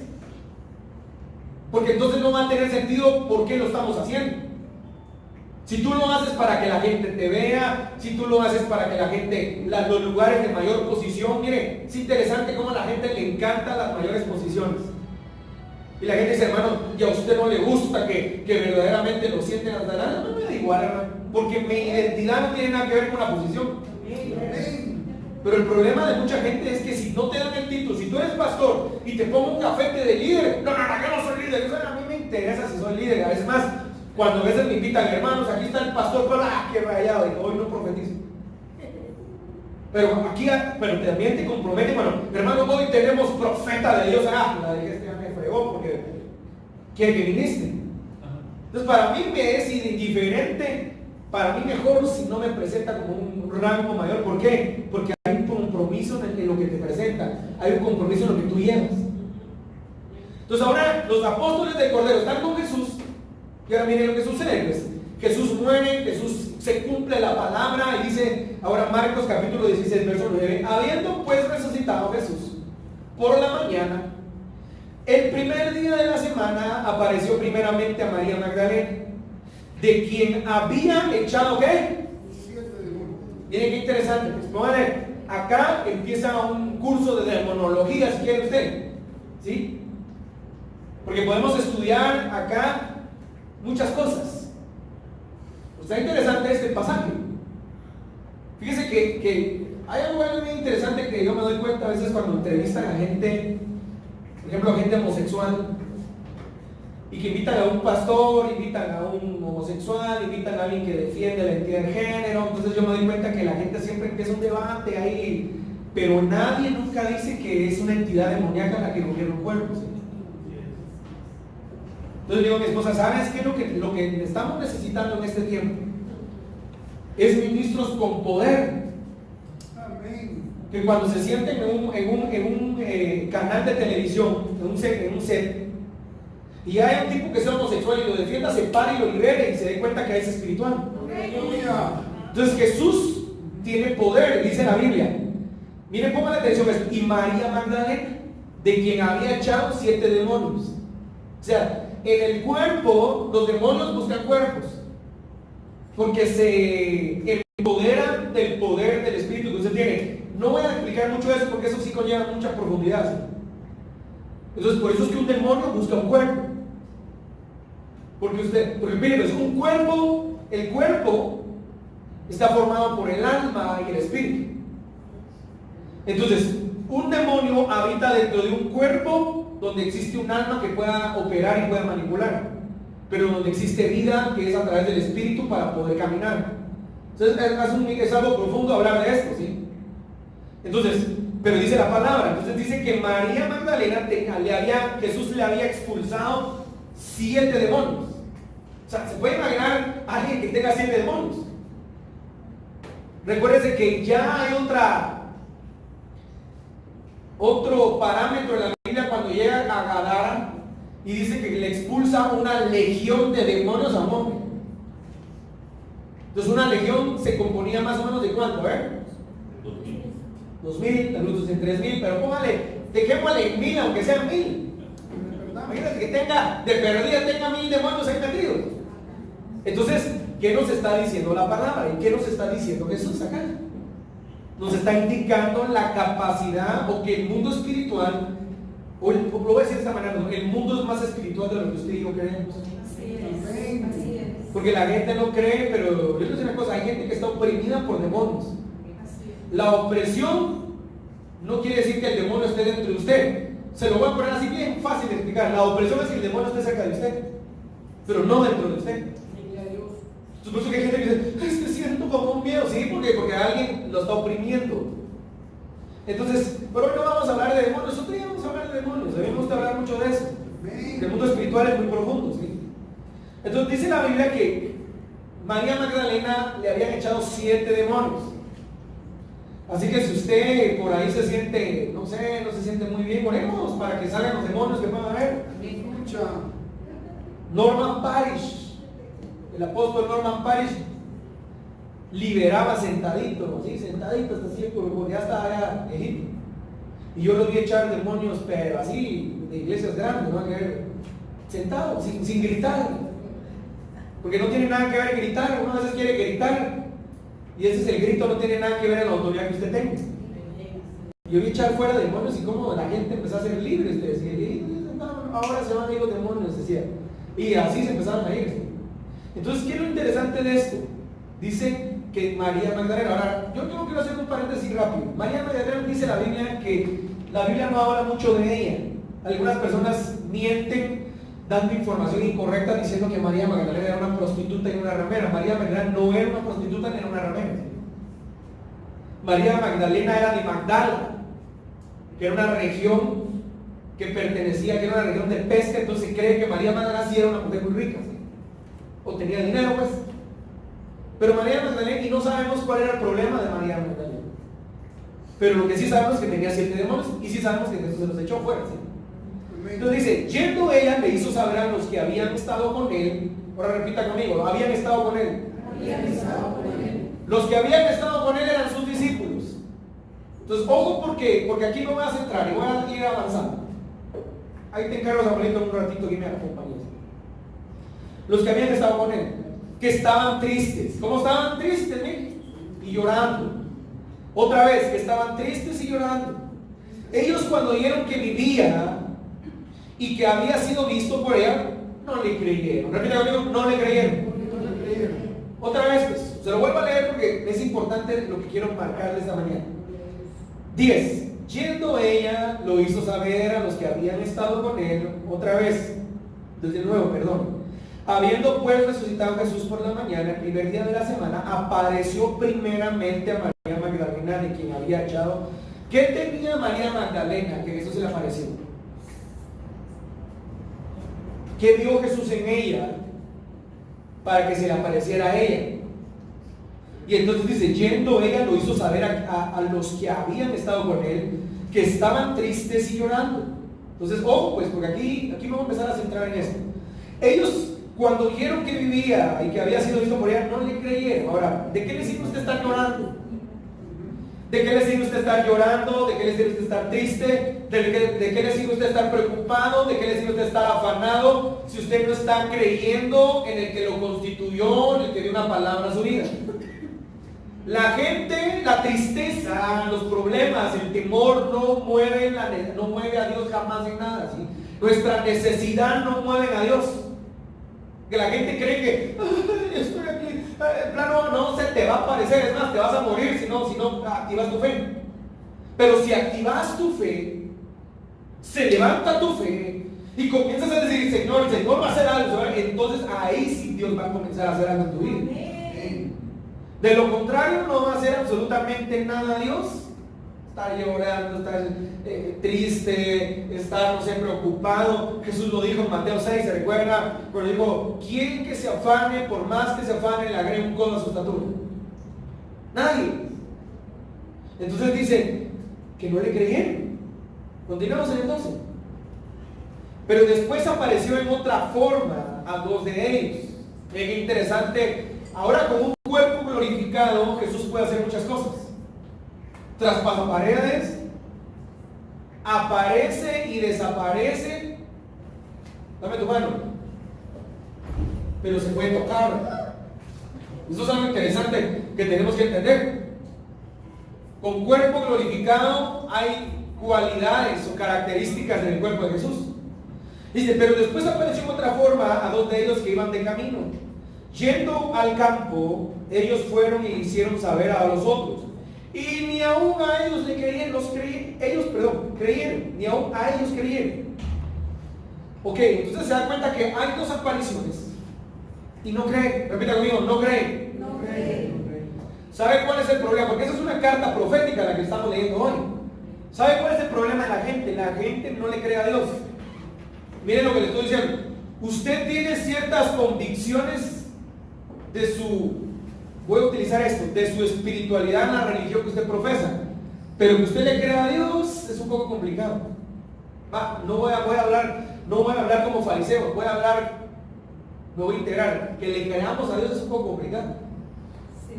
Porque entonces no va a tener sentido por qué lo estamos haciendo. Si tú lo haces para que la gente te vea, si tú lo haces para que la gente, los lugares de mayor posición, mire, es interesante cómo a la gente le encantan las mayores posiciones. Y la gente dice, hermano, y a usted no le gusta que verdaderamente lo sienten hasta nada. No me da igual, hermano, porque mi identidad no tiene nada que ver con la posición. Pero el problema de mucha gente es que si no te dan el título, si tú eres pastor y te pongo un cafete de líder, no, yo no soy líder. Eso a mí me interesa si soy líder. A veces más, cuando a veces me invitan, hermanos, aquí está el pastor, pero qué rayado, y hoy no profetizo. Pero también te compromete, bueno, hermano, hoy tenemos profeta de Dios. La dije, este ya me fregó porque quiere que viniste. Entonces, para mí me es indiferente, para mí mejor si no me presenta como un rango mayor. ¿Por qué? Porque hay un compromiso en lo que te presenta, hay un compromiso en lo que tú llevas. Entonces, ahora los apóstoles del Cordero están con Jesús. Y ahora miren lo que sucede, pues. Jesús muere, Jesús se cumple la palabra y dice, ahora Marcos capítulo 16, verso 9, habiendo pues resucitado Jesús por la mañana, el primer día de la semana apareció primeramente a María Magdalena, de quien había echado ¿qué? Miren qué interesante, pues pónganle, acá empieza un curso de demonología si quiere usted, ¿sí? Porque podemos estudiar acá muchas cosas. Está interesante este pasaje. Fíjese que hay algo muy interesante que yo me doy cuenta a veces cuando entrevistan a gente, por ejemplo a gente homosexual, y que invitan a un pastor, invitan a un homosexual, invitan a alguien que defiende la identidad de género. Entonces yo me doy cuenta que la gente siempre empieza un debate ahí, pero nadie nunca dice que es una entidad demoníaca la que gobierna un cuerpo, ¿sí? Entonces digo a mi esposa, ¿sabes qué? Lo que estamos necesitando en este tiempo es ministros con poder. Amén. Que cuando se sienten en un canal de televisión, en un set, y hay un tipo que sea homosexual y lo defienda, se pare y lo libere y se dé cuenta que es espiritual. Amén. Entonces Jesús tiene poder, dice la Biblia. Miren, pongan atención a esto. Y María Magdalena, de quien había echado 7 demonios. O sea, en el cuerpo, los demonios buscan cuerpos, porque se empoderan del poder del espíritu que usted tiene. No voy a explicar mucho eso porque eso sí conlleva mucha profundidad, ¿sí? Entonces, por eso es que un demonio busca un cuerpo. Porque miren, pues, un cuerpo, el cuerpo está formado por el alma y el espíritu. Entonces, un demonio habita dentro de un cuerpo donde existe un alma que pueda operar y pueda manipular, pero donde existe vida que es a través del espíritu para poder caminar. Entonces es algo profundo hablar de esto, ¿sí? Entonces, pero dice la palabra, entonces dice que María Magdalena Jesús le había expulsado 7 demonios. O sea, ¿se puede imaginar a alguien que tenga 7 demonios? Recuérdese que ya hay otro parámetro en la Biblia cuando llega a Gadara y dice que le expulsa una legión de demonios a un hombre. Entonces una legión se componía más o menos de ¿cuánto? 2,000, algunos en 3,000, pero póngale, dejémosle 1,000 aunque sean 1,000. Imagínate que de perdida tenga 1,000 demonios ahí metidos. Entonces, ¿qué nos está diciendo la palabra? ¿Y qué nos está diciendo Jesús acá? Nos está indicando la capacidad, o que el mundo espiritual, o lo voy a decir de esta manera, el mundo es más espiritual de lo que usted y yo creemos. Así es. Porque la gente no cree, pero yo les voy a decir una cosa, hay gente que está oprimida por demonios. La opresión no quiere decir que el demonio esté dentro de usted. Se lo voy a poner así bien fácil de explicar. La opresión es que el demonio esté cerca de usted, pero no dentro de usted. Entonces, por eso que hay gente que dice, es que siento como un miedo. Sí, porque alguien lo está oprimiendo. Entonces, pero hoy no vamos a hablar de demonios. Otro día vamos a hablar de demonios. Debemos de hablar mucho de eso. El mundo espiritual es muy profundo, ¿sí? Entonces dice la Biblia que María Magdalena le habían echado 7 demonios. Así que si usted por ahí se siente, no se siente muy bien, oremos para que salgan los demonios que puedan haber. Norman Parish, el apóstol Norman Parish, liberaba sentadito, ¿sí? Sentadito hasta así, porque ya estaba allá en Egipto. Y yo lo vi echar demonios, pero así, de iglesias grandes, ¿no? Sentado, sin gritar. Porque no tiene nada que ver gritar, uno a veces quiere gritar. Y ese es el grito, no tiene nada que ver en la autoridad que usted tenga. Yo vi echar fuera demonios y cómo la gente empezó a ser libre. Decía, ahora se van a ir los demonios, decía. Y así se empezaron a ir. Entonces, ¿qué es lo interesante de esto? Dice que María Magdalena, ahora, yo quiero hacer un paréntesis rápido. María Magdalena dice la Biblia que la Biblia no habla mucho de ella. Algunas personas mienten dando información incorrecta diciendo que María Magdalena era una prostituta y una ramera. María Magdalena no era una prostituta ni era una ramera. María Magdalena era de Magdala, que era una región que pertenecía, que era una región de pesca. Entonces se cree que María Magdalena sí era una mujer muy rica, ¿sí? O tenía dinero, pues. Pero María Magdalena, y no sabemos cuál era el problema de María Magdalena, pero lo que sí sabemos es que tenía 7 demonios, y sí sabemos que Jesús se los echó fuera, ¿sí? Entonces dice, yendo ella le hizo saber a los que habían estado con él. Ahora repita conmigo, habían estado con él. Los que habían estado con él eran sus discípulos. Entonces, ojo, porque aquí me voy a centrar y voy a ir avanzando. Ahí te encargo, Samuelito, un ratito que me acompañes. Los que habían estado con él, que estaban tristes. ¿Cómo estaban tristes? Y llorando. Otra vez, que estaban tristes y llorando. Ellos cuando oyeron que vivía y que había sido visto por ella, no le creyeron. Repita conmigo, no le creyeron. Otra vez, pues, se lo vuelvo a leer porque es importante lo que quiero marcarles esta mañana. 10. Yendo ella, lo hizo saber a los que habían estado con él. Otra vez, desde nuevo, perdón. Habiendo pues resucitado Jesús por la mañana, el primer día de la semana, apareció primeramente a María Magdalena, de quien había echado. ¿Qué tenía María Magdalena que Jesús se le apareció? ¿Qué vio Jesús en ella para que se le apareciera a ella? Y entonces dice, yendo ella lo hizo saber a los que habían estado con él, que estaban tristes y llorando. Entonces, ojo pues, porque aquí vamos a empezar a centrar en esto. Ellos, cuando oyeron que vivía y que había sido visto por ella, no le creyeron. Ahora, ¿de qué le sirve usted estar llorando? ¿De qué le sirve usted estar llorando? ¿De qué le sirve usted estar triste? ¿De qué le sirve usted estar preocupado? ¿De qué le sirve usted estar afanado? Si usted no está creyendo en el que lo constituyó, en el que dio una palabra a su vida. La gente, la tristeza, los problemas, el temor no mueve a Dios jamás en nada, ¿sí? Nuestra necesidad no mueve a Dios. Que la gente cree que estoy aquí, en plano no se te va a aparecer, es más, te vas a morir si no activas tu fe. Pero si activas tu fe, se levanta tu fe y comienzas a decir, Señor, el Señor va a hacer algo, ¿verdad? Entonces ahí sí Dios va a comenzar a hacer algo en tu vida. De lo contrario, no va a hacer absolutamente nada Dios estar llorando, estar triste, estar, no sé, preocupado. Jesús lo dijo en Mateo 6, ¿se recuerda? Cuando dijo, ¿quién que se afane, por más que se afane, le agregue un codo a su estatura? Nadie. Entonces dice que no le creyeron. Continuamos en el 12. Pero después apareció en otra forma a dos de ellos. Qué interesante. Ahora con un cuerpo glorificado, Jesús puede hacer muchas cosas. Traspasa paredes, aparece y desaparece. Dame tu mano. Pero se puede tocar. Esto es algo interesante que tenemos que entender. Con cuerpo glorificado hay cualidades o características del cuerpo de Jesús. Dice, pero después apareció en otra forma a dos de ellos que iban de camino. Yendo al campo, ellos fueron y hicieron saber a los otros. Y ni aún a ellos le creyeron, creyeron, ni aún a ellos creyeron. Ok, entonces se da cuenta que hay dos apariciones y no creen. Repita conmigo, no creen. No creen. ¿Sabe cuál es el problema? Porque esa es una carta profética la que estamos leyendo hoy. ¿Sabe cuál es el problema de la gente? La gente no le cree a Dios. Miren lo que le estoy diciendo. Usted tiene ciertas convicciones de su, voy a utilizar esto, de su espiritualidad en la religión que usted profesa, pero que usted le crea a Dios es un poco complicado. No voy a hablar como fariseo, me voy a integrar. Que le creamos a Dios es un poco complicado. Sí.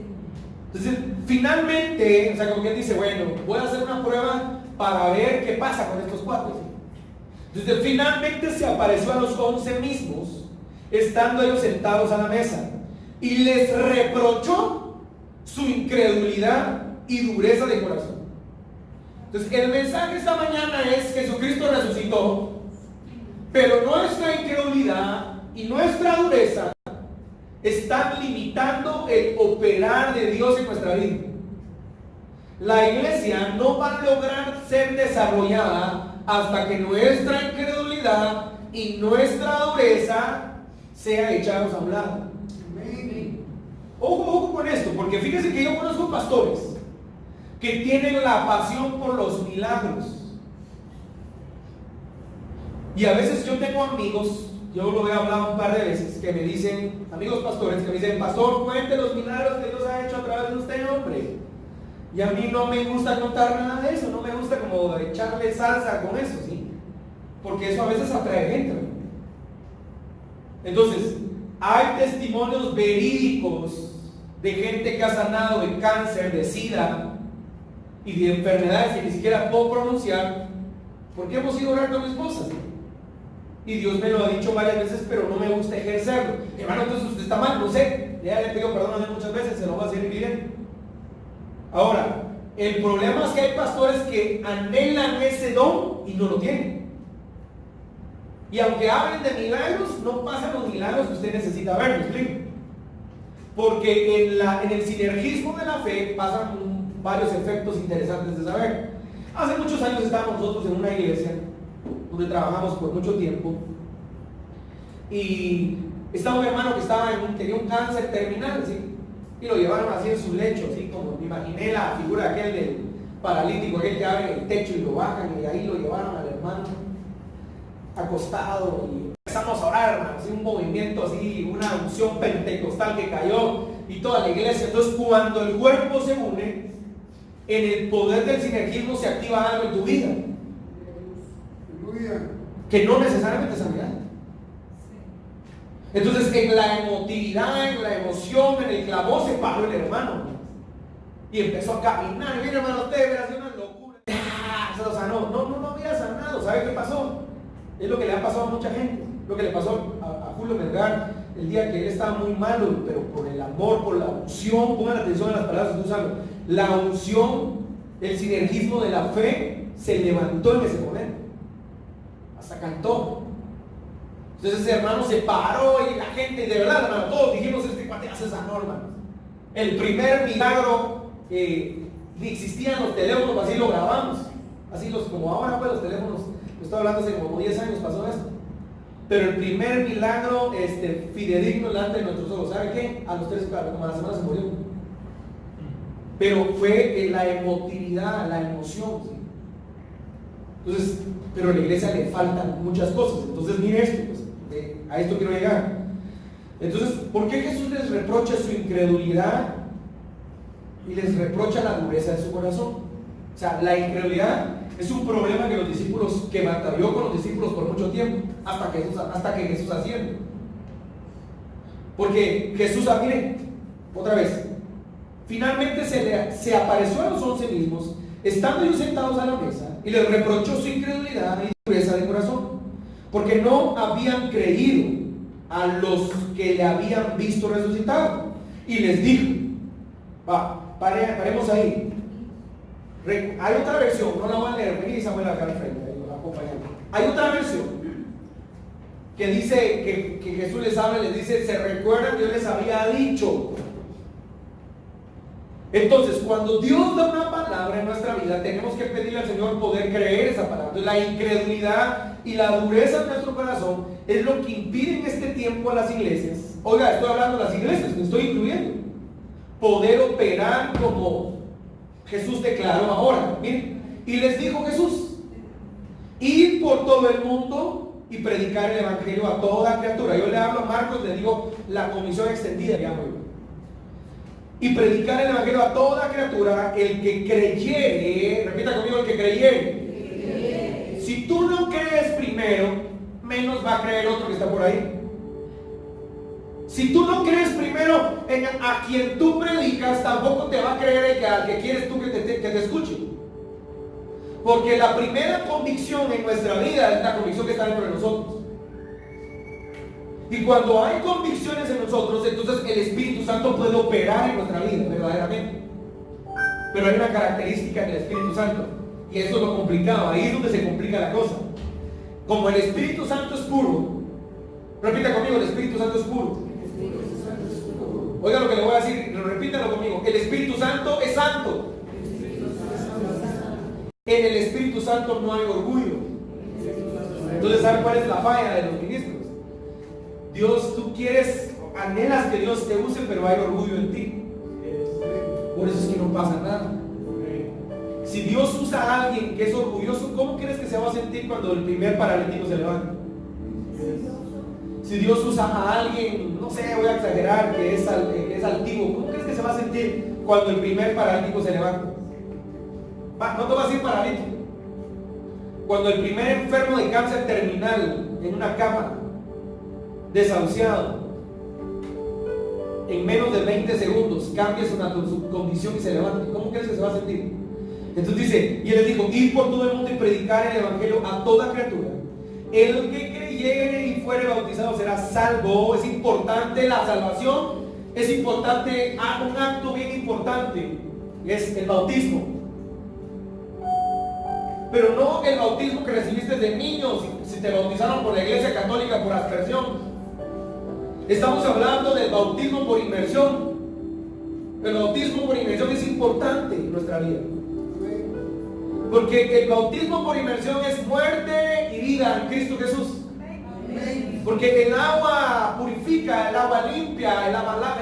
Entonces, finalmente, o sea, como quien dice, bueno, voy a hacer una prueba para ver qué pasa con estos cuatro. Entonces, finalmente se apareció a los 11 mismos, estando ellos sentados a la mesa, y les reprochó su incredulidad y dureza de corazón. Entonces, el mensaje esta mañana es: Jesucristo resucitó, pero nuestra incredulidad y nuestra dureza están limitando el operar de Dios en nuestra vida. La iglesia no va a lograr ser desarrollada hasta que nuestra incredulidad y nuestra dureza sea echados a un lado. Ojo con esto, porque fíjense que yo conozco pastores que tienen la pasión por los milagros. Y a veces yo tengo amigos, yo lo he hablado un par de veces, que me dicen, amigos pastores, que me dicen: pastor, cuente los milagros que Dios ha hecho a través de usted, hombre. Y a mí no me gusta contar nada de eso, no me gusta como echarle salsa con eso, ¿sí? Porque eso a veces atrae gente. Entonces, hay testimonios verídicos de gente que ha sanado de cáncer, de sida y de enfermedades que ni siquiera puedo pronunciar, porque hemos ido a orar con mi esposa, ¿sí? Y Dios me lo ha dicho varias veces, pero no me gusta ejercerlo. Hermano, entonces usted está mal, no sé. Ya le pido perdón a Dios muchas veces, se lo va a seguir pidiendo. Ahora, el problema es que hay pastores que anhelan ese don y no lo tienen. Y aunque hablen de milagros, no pasan los milagros que usted necesita ver, ¿me explico? Porque en el sinergismo de la fe pasan varios efectos interesantes de saber. Hace muchos años estábamos nosotros en una iglesia donde trabajamos por mucho tiempo, y estaba un hermano que tenía un cáncer terminal, ¿sí? Y lo llevaron así en su lecho, así como me imaginé la figura aquel del paralítico, aquel que abre el techo y lo bajan, y ahí lo llevaron al hermano acostado, y empezamos a orar, hermano, así un movimiento así, una unción pentecostal que cayó, y toda la iglesia. Entonces, cuando el cuerpo se une, en el poder del sinergismo se activa algo en tu vida, que no necesariamente es sanidad. Entonces, en la emotividad, en la emoción, en el clamor, se paró el hermano y empezó a caminar. Mira, hermano, usted verá, hacer una locura. Se lo sanó. No había sanado. ¿Sabe qué pasó? Es lo que le ha pasado a mucha gente. Lo que le pasó a Julio Melgar el día que él estaba muy malo, pero por el amor, por la unción. Pongan atención a las palabras que estoy usando. La unción, el sinergismo de la fe se levantó en ese momento. Hasta cantó. Entonces ese hermano se paró y la gente, de verdad, hermano, todos dijimos: este cuate hace esa norma. El primer milagro que existían los teléfonos, así lo grabamos. Así como ahora, pues los teléfonos, estoy hablando hace como 10 años pasó esto. Pero el primer milagro fidedigno delante de nuestros ojos, ¿sabe qué? A los 3, como a la semana se murió. pero fue la emotividad, la emoción, ¿sí? Entonces, pero a la iglesia le faltan muchas cosas. Entonces, mire esto, pues, a esto quiero llegar. Entonces, ¿por qué Jesús les reprocha su incredulidad y les reprocha la dureza de su corazón? O sea, la incredulidad es un problema que los discípulos, que batalló con los discípulos por mucho tiempo, hasta que Jesús asciende. Porque Jesús, mire, otra vez, finalmente se apareció a los 11 mismos, estando ellos sentados a la mesa, y les reprochó su incredulidad y dureza de corazón, porque no habían creído a los que le habían visto resucitado. Y les dijo, paremos ahí. Hay otra versión, no la voy a leer, vení Samuel acá al frente, acompañando. Hay otra versión que dice que Jesús les habla y les dice, se recuerdan que yo les había dicho. Entonces, cuando Dios da una palabra en nuestra vida, tenemos que pedirle al Señor poder creer esa palabra. Entonces, la incredulidad y la dureza de nuestro corazón es lo que impide en este tiempo a las iglesias, oiga, estoy hablando de las iglesias, me estoy incluyendo, poder operar como Jesús declaró ahora. Miren, y les dijo Jesús, ir por todo el mundo y predicar el evangelio a toda criatura. Yo le hablo a Marcos, le digo la comisión extendida, llamo yo. Y predicar el evangelio a toda criatura, el que creyere, repita conmigo, el que creyere. Si tú no crees primero, menos va a creer otro que está por ahí. Si tú no crees primero a quien tú predicas, tampoco te va a creer al que quieres tú que te escuche. Porque la primera convicción en nuestra vida es la convicción que está dentro de nosotros. Y cuando hay convicciones en nosotros, entonces el Espíritu Santo puede operar en nuestra vida, verdaderamente. Pero hay una característica en el Espíritu Santo, y eso es lo complicado, ahí es donde se complica la cosa. Como el Espíritu Santo es puro, repita conmigo, el Espíritu Santo es puro. Oiga lo que le voy a decir, repítalo conmigo, el Espíritu Santo es santo. En el Espíritu Santo no hay orgullo. Entonces, ¿sabe cuál es la falla de los ministros? Dios, tú quieres, anhelas que Dios te use, pero hay orgullo en ti. Por eso es que no pasa nada. Si Dios usa a alguien que es orgulloso, ¿cómo crees que se va a sentir cuando el primer paralítico se levanta? Si Dios usa a alguien, no sé, voy a exagerar, que es altivo, ¿cómo crees que se va a sentir cuando el primer paralítico se levanta? No te va a decir paralítico. Cuando el primer enfermo de cáncer terminal en una cama, desahuciado, en menos de 20 segundos cambia su condición y se levanta, ¿cómo crees que se va a sentir? Entonces dice, y él les dijo, ir por todo el mundo y predicar el evangelio a toda criatura. El que creyere y fuere bautizado será salvo. Es importante la salvación, es importante, un acto bien importante, es el bautismo. Pero no el bautismo que recibiste de niños, si te bautizaron por la Iglesia Católica por aspersión. Estamos hablando del bautismo por inmersión. El bautismo por inmersión es importante en nuestra vida. Porque el bautismo por inmersión es muerte y vida en Cristo Jesús. Porque el agua purifica, el agua limpia, el agua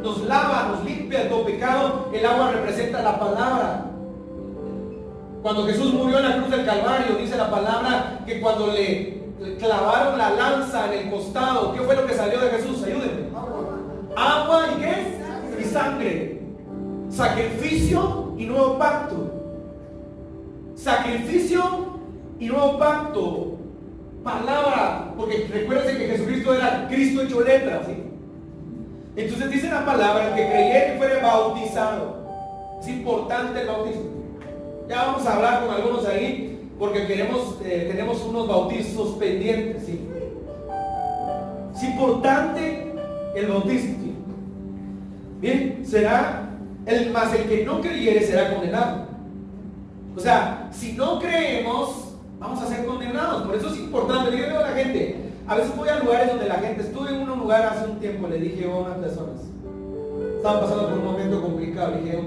nos lava, nos limpia de todo pecado. El agua representa la palabra. Cuando Jesús murió en la cruz del Calvario, dice la palabra que cuando le clavaron la lanza en el costado, ¿qué fue lo que salió de Jesús? Ayúdenme. Agua y ¿qué? Y sangre. Sacrificio y nuevo pacto. Sacrificio y nuevo pacto. Palabra, porque recuérdense que Jesucristo era Cristo hecho letra, ¿sí? Entonces dice la palabra, el que creyera y fuere bautizado. Es importante el bautismo. Ya vamos a hablar con algunos ahí, porque tenemos unos bautizos pendientes, ¿sí? Es importante el bautismo, ¿sí? Bien, será el que no creyere será condenado. O sea, si no creemos, vamos a ser condenados. Por eso es importante. Yo veo a la gente, a veces voy a lugares donde la gente, estuve en un lugar hace un tiempo, le dije a unas personas, estaban pasando por un momento complicado, le dije,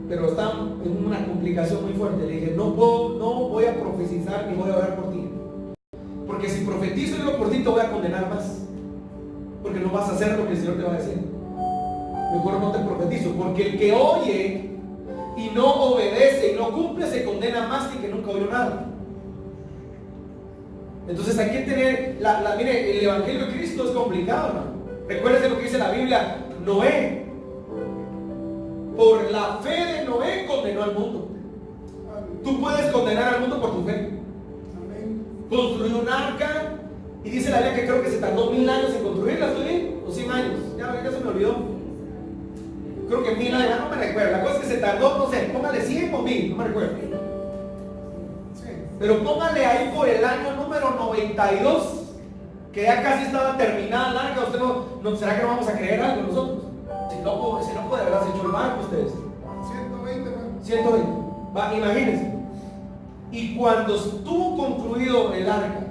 pero están en una complicación muy fuerte. Le dije, no voy a profetizar ni voy a orar por ti, porque si profetizo y oro por ti te voy a condenar más, porque no vas a hacer lo que el Señor te va a decir. mejor no te profetizo, porque el que oye y no obedece y no cumple se condena más que nunca oyó nada. Entonces hay que tener, mire, el Evangelio de Cristo es complicado, hermano. Recuérdense lo que dice la Biblia. Noé, por la fe de Noé, condenó al mundo. Tú puedes condenar al mundo por tu fe. Construyó un arca, y dice la Biblia que creo que se tardó 1000 años en construirla, ¿estoy bien? O 100 años, ya se me olvidó. Creo que 1000 años, no me recuerdo. La cosa es que se tardó, no sé, póngale 100 o 1000, no me recuerdo. Pero póngale ahí por el año número 92, que ya casi estaba terminada el arca. Usted no, ¿será que no vamos a creer algo nosotros? Ese loco de verdad se echó el barco ustedes. 120. Va, imagínense. Y cuando estuvo concluido el arca,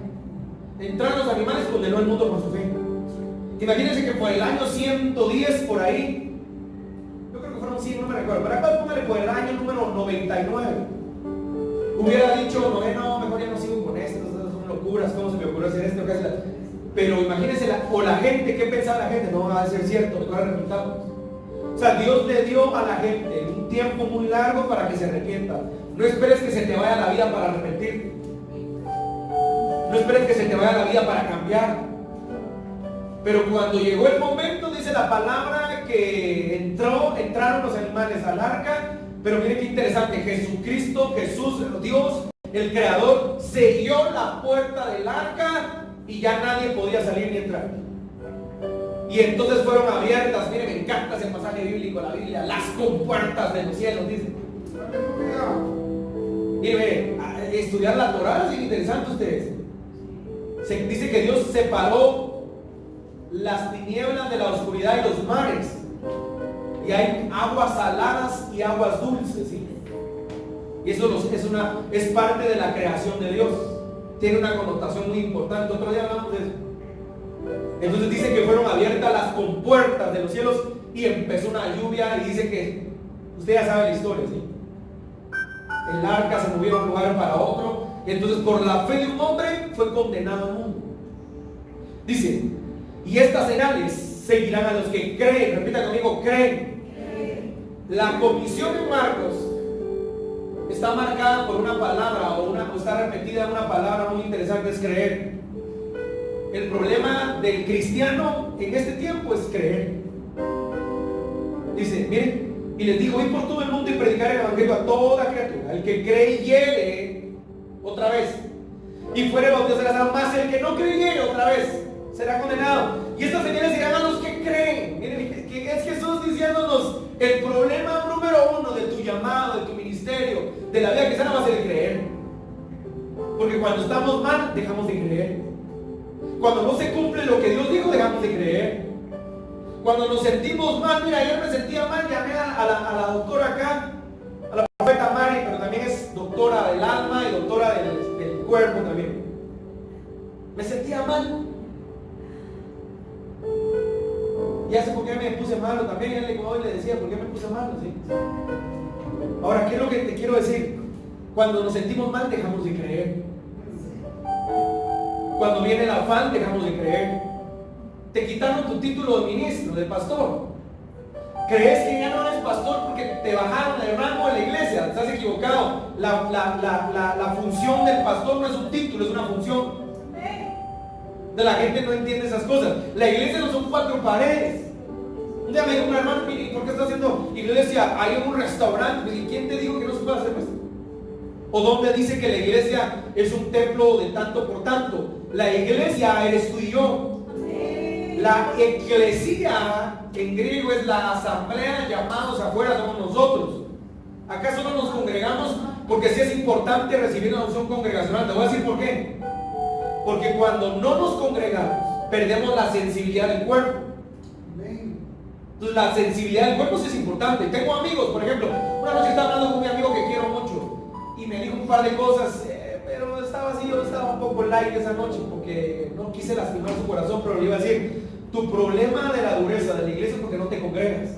entraron los animales, condenó al mundo por su fe. Imagínense que por el año 110 por ahí, yo creo que fueron 100, no me recuerdo, pero acá póngale por el año número 99, hubiera dicho, no, mejor ya no sigo con esto, son locuras, ¿cómo se me ocurrió hacer esto? Pero imagínense, la gente, ¿qué pensaba la gente? No va a ser cierto, mejor arrepentamos. O sea, Dios le dio a la gente un tiempo muy largo para que se arrepienta. No esperes que se te vaya la vida para arrepentirte. No esperes que se te vaya la vida para cambiar. Pero cuando llegó el momento, dice la palabra que entraron los animales al arca. Pero miren qué interesante, Jesús, Dios, el Creador, selló la puerta del arca y ya nadie podía salir ni entrar. Y entonces fueron abiertas, miren, me encanta ese pasaje bíblico de la Biblia, las compuertas de los cielos, dice. Miren, estudiar la Torá es interesante ustedes. Se dice que Dios separó las tinieblas de la oscuridad y los mares. Y hay aguas saladas y aguas dulces, ¿sí? Y eso es parte de la creación de Dios. Tiene una connotación muy importante. Otro día hablamos de eso. Entonces dice que fueron abiertas las compuertas de los cielos y empezó una lluvia, y dice que, usted ya sabe la historia, ¿sí? El arca se movió de un lugar para otro, y entonces por la fe de un hombre fue condenado el mundo. Dice, y estas señales seguirán a los que creen. Repita conmigo, creen. La comisión en Marcos está marcada por una palabra, o está repetida en una palabra muy interesante, es creer. El problema del cristiano en este tiempo es creer. Dice, miren, y les dijo, ir por todo el mundo y predicar el evangelio a toda criatura. El que creyere, otra vez, y fuere bautizado será salvo, mas el que no creyere, otra vez, será condenado. Y estas señales irán a los que creen. Miren, que es Jesús diciéndonos, el problema número uno de tu llamado, de tu ministerio, de la vida cristiana va a ser el creer. Porque cuando estamos mal, dejamos de creer. Cuando no se cumple lo que Dios dijo, dejamos de creer. Cuando nos sentimos mal, mira, ayer me sentía mal, llamé a la doctora acá, a la profeta Mari, pero también es doctora del alma y doctora del cuerpo también. Me sentía mal. Ya sé por qué me puse malo también. Él hoy le decía, ¿por qué me puse malo? ¿Sí? Ahora, ¿qué es lo que te quiero decir? Cuando nos sentimos mal, dejamos de creer. Cuando viene el afán, dejamos de creer. Te quitaron tu título de ministro, de pastor. Crees que ya no eres pastor porque te bajaron el rango de la iglesia. Estás equivocado. La función del pastor no es un título, es una función. De la gente no entiende esas cosas. La iglesia no son 4 paredes. Un día me dijo un hermano, mire, ¿por qué está haciendo iglesia? Hay un restaurante. ¿Y quién te dijo que no se puede hacer esto? ¿O dónde dice que la iglesia es un templo de tanto por tanto? La iglesia eres tú y yo. La eclesía en griego es la asamblea, llamados afuera somos nosotros. Acá solo nos congregamos porque sí es importante recibir la unción congregacional. Te voy a decir por qué. Porque cuando no nos congregamos, perdemos la sensibilidad del cuerpo. Entonces la sensibilidad del cuerpo sí es importante. Tengo amigos, por ejemplo, una noche estaba hablando con mi amigo que quiero mucho y me dijo un par de cosas, pero estaba así, yo estaba un poco light esa noche porque no quise lastimar su corazón, pero le iba a decir, tu problema de la dureza de la iglesia es porque no te congregas.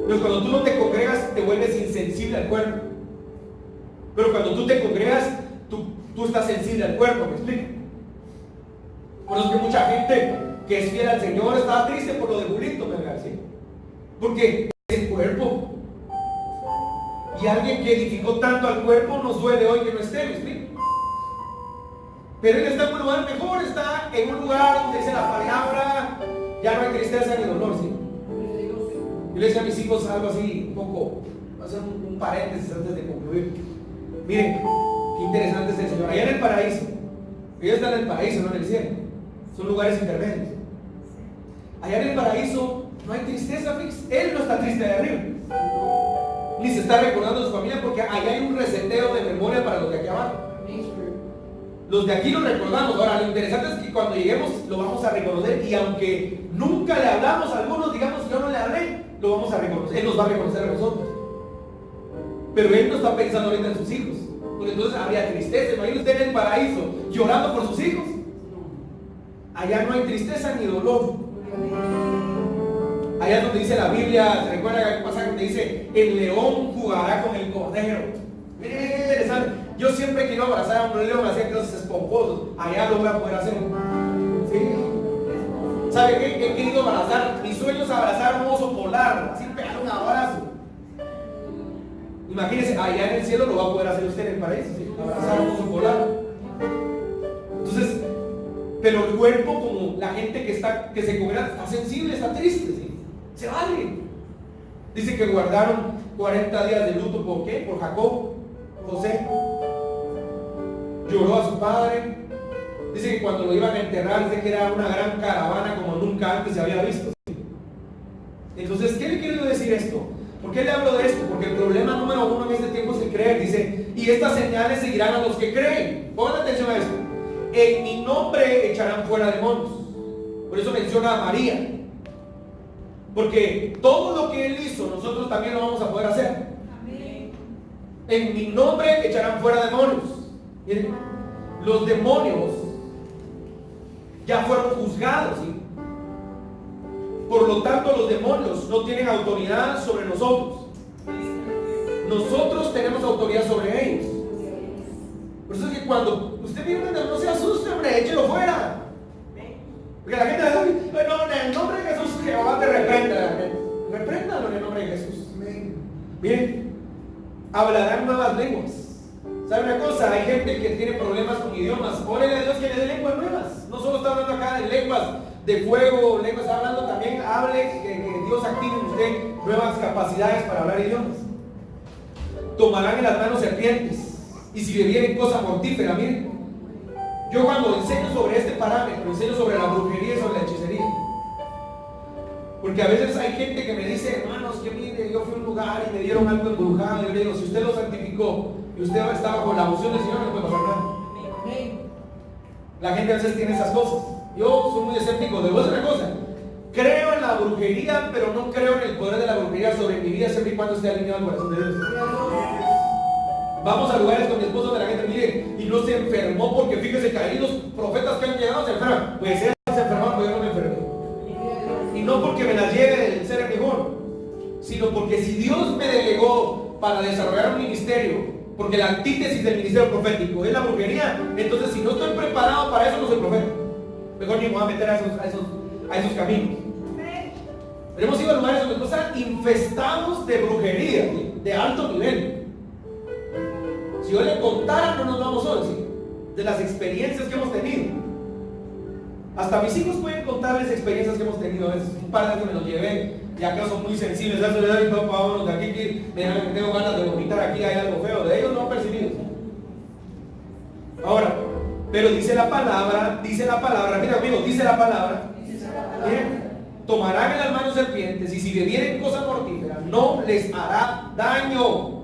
Entonces cuando tú no te congregas te vuelves insensible al cuerpo, pero cuando tú te congregas tú estás sensible al cuerpo, ¿me explico? Por eso es que mucha gente que es fiel al Señor estaba triste por lo de Julito, ¿verdad? ¿Sí? porque es el cuerpo. Y alguien que edificó tanto al cuerpo nos duele hoy que no esté, ¿me explico? Pero él está en un lugar mejor, está en un lugar donde dice la palabra, ya no hay tristeza ni dolor, ¿sí? Yo le decía a mis hijos algo así, un poco, voy a hacer un paréntesis antes de concluir. Miren, qué interesante es el Señor. Allá en el paraíso, ellos están en el paraíso, no en el cielo. Son lugares intermedios. Allá en el paraíso no hay tristeza, fix. Él no está triste de arriba. Ni se está recordando de su familia porque allá hay un reseteo de memoria para los de aquí abajo. Los de aquí lo recordamos. Ahora, lo interesante es que cuando lleguemos lo vamos a reconocer y aunque nunca le hablamos a algunos, digamos yo no le hablé, lo vamos a reconocer. Él nos va a reconocer a nosotros. Pero él no está pensando ahorita en sus hijos. Porque entonces habría tristeza. Imagínese usted en el paraíso llorando por sus hijos. Allá no hay tristeza ni dolor. Allá donde dice la Biblia, ¿se recuerda que hay un pasaje donde dice el león jugará con el cordero? Miren, qué interesante. Yo siempre quiero abrazar a un león, me hacía cosas esponjosos. Allá lo voy a poder hacer. ¿Sí? ¿Sabe qué? He querido abrazar. Mi sueño es abrazar a un oso polar, así pegar un abrazo. Imagínense, allá en el cielo lo va a poder hacer usted en el paraíso, ¿sí? Abrazar a un oso polar. Entonces, pero el cuerpo, como la gente que se congela, está sensible, está triste, ¿sí? Se vale. Dice que guardaron 40 días de luto. ¿Por qué? Por Jacob. José lloró a su padre. Dice que cuando lo iban a enterrar, dice que era una gran caravana como nunca antes se había visto. Entonces, ¿qué le quiero decir esto? ¿Por qué le hablo de esto? Porque el problema número uno en este tiempo es el creer. Dice, y estas señales seguirán a los que creen. Pongan atención a esto. En mi nombre echarán fuera demonios. Por eso menciona a María. Porque todo lo que Él hizo, nosotros también lo vamos a poder hacer. Amén. En mi nombre echarán fuera demonios. Miren, los demonios ya fueron juzgados, ¿sí? Por lo tanto, los demonios no tienen autoridad sobre nosotros. Nosotros tenemos autoridad sobre ellos. Por eso es que cuando usted vive un demonio, no se asuste, hombre, échelo fuera. Porque la gente dice, bueno, en el nombre de Jesús, Jehová te reprenda. Repréndalo en el nombre de Jesús. Miren, hablarán nuevas lenguas. ¿Sabe una cosa? Hay gente que tiene problemas con idiomas. Órale a Dios que le dé lenguas nuevas. No solo está hablando acá de lenguas de fuego, lenguas, está hablando también, hable que Dios active en usted nuevas capacidades para hablar idiomas. Tomarán en las manos serpientes. Y si bebieren cosa mortífera, miren. Yo cuando enseño sobre este parámetro, enseño sobre la brujería y sobre la hechicería. Porque a veces hay gente que me dice, hermanos, que mire, yo fui a un lugar y me dieron algo embrujado. Y yo le digo, si usted lo santificó y usted está bajo la unción del Señor, no puede pasar nada. La gente a veces tiene esas cosas. Yo soy muy escéptico. Debo decir una cosa. Creo en la brujería, pero no creo en el poder de la brujería sobre mi vida siempre y cuando esté alineado al corazón de Dios. Vamos a lugares con mi esposo de la gente, mire, y no se enfermó porque fíjese que ahí los profetas que han llegado se enferman. Pues él se enfermó, pues yo no me enfermé. Y no porque me las lleve el ser mejor, sino porque si Dios me delegó para desarrollar un ministerio, porque la antítesis del ministerio profético es la brujería, entonces si no estoy preparado para eso, no soy profeta. Mejor ni me voy a meter a esos caminos. Pero hemos ido a lugares donde están infestados de brujería, de alto nivel. Si yo le contara, no nos vamos hoy, ¿sí? De las experiencias que hemos tenido. Hasta mis hijos pueden contarles experiencias que hemos tenido a veces. Un par de veces me los llevé, y acá son muy sensibles. Eso le doy papá, vámonos de aquí, que tengo ganas de vomitar aquí, hay algo feo. De ellos no han percibido. Ahora, pero dice la palabra, mira amigo, dice la palabra. Miren, tomarán en las manos serpientes, y si bebieren cosa mortífera, no les hará daño.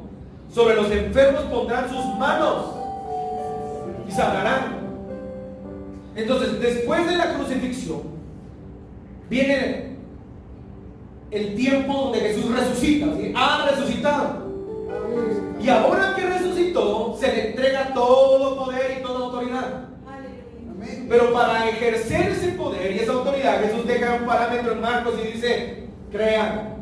Sobre los enfermos pondrán sus manos y sanarán. Entonces, después de la crucifixión, viene el tiempo donde Jesús resucita, ¿sí? Ha resucitado. Y ahora que resucitó, se le entrega todo poder y toda autoridad. Pero para ejercer ese poder y esa autoridad, Jesús deja un parámetro en Marcos y dice, crean.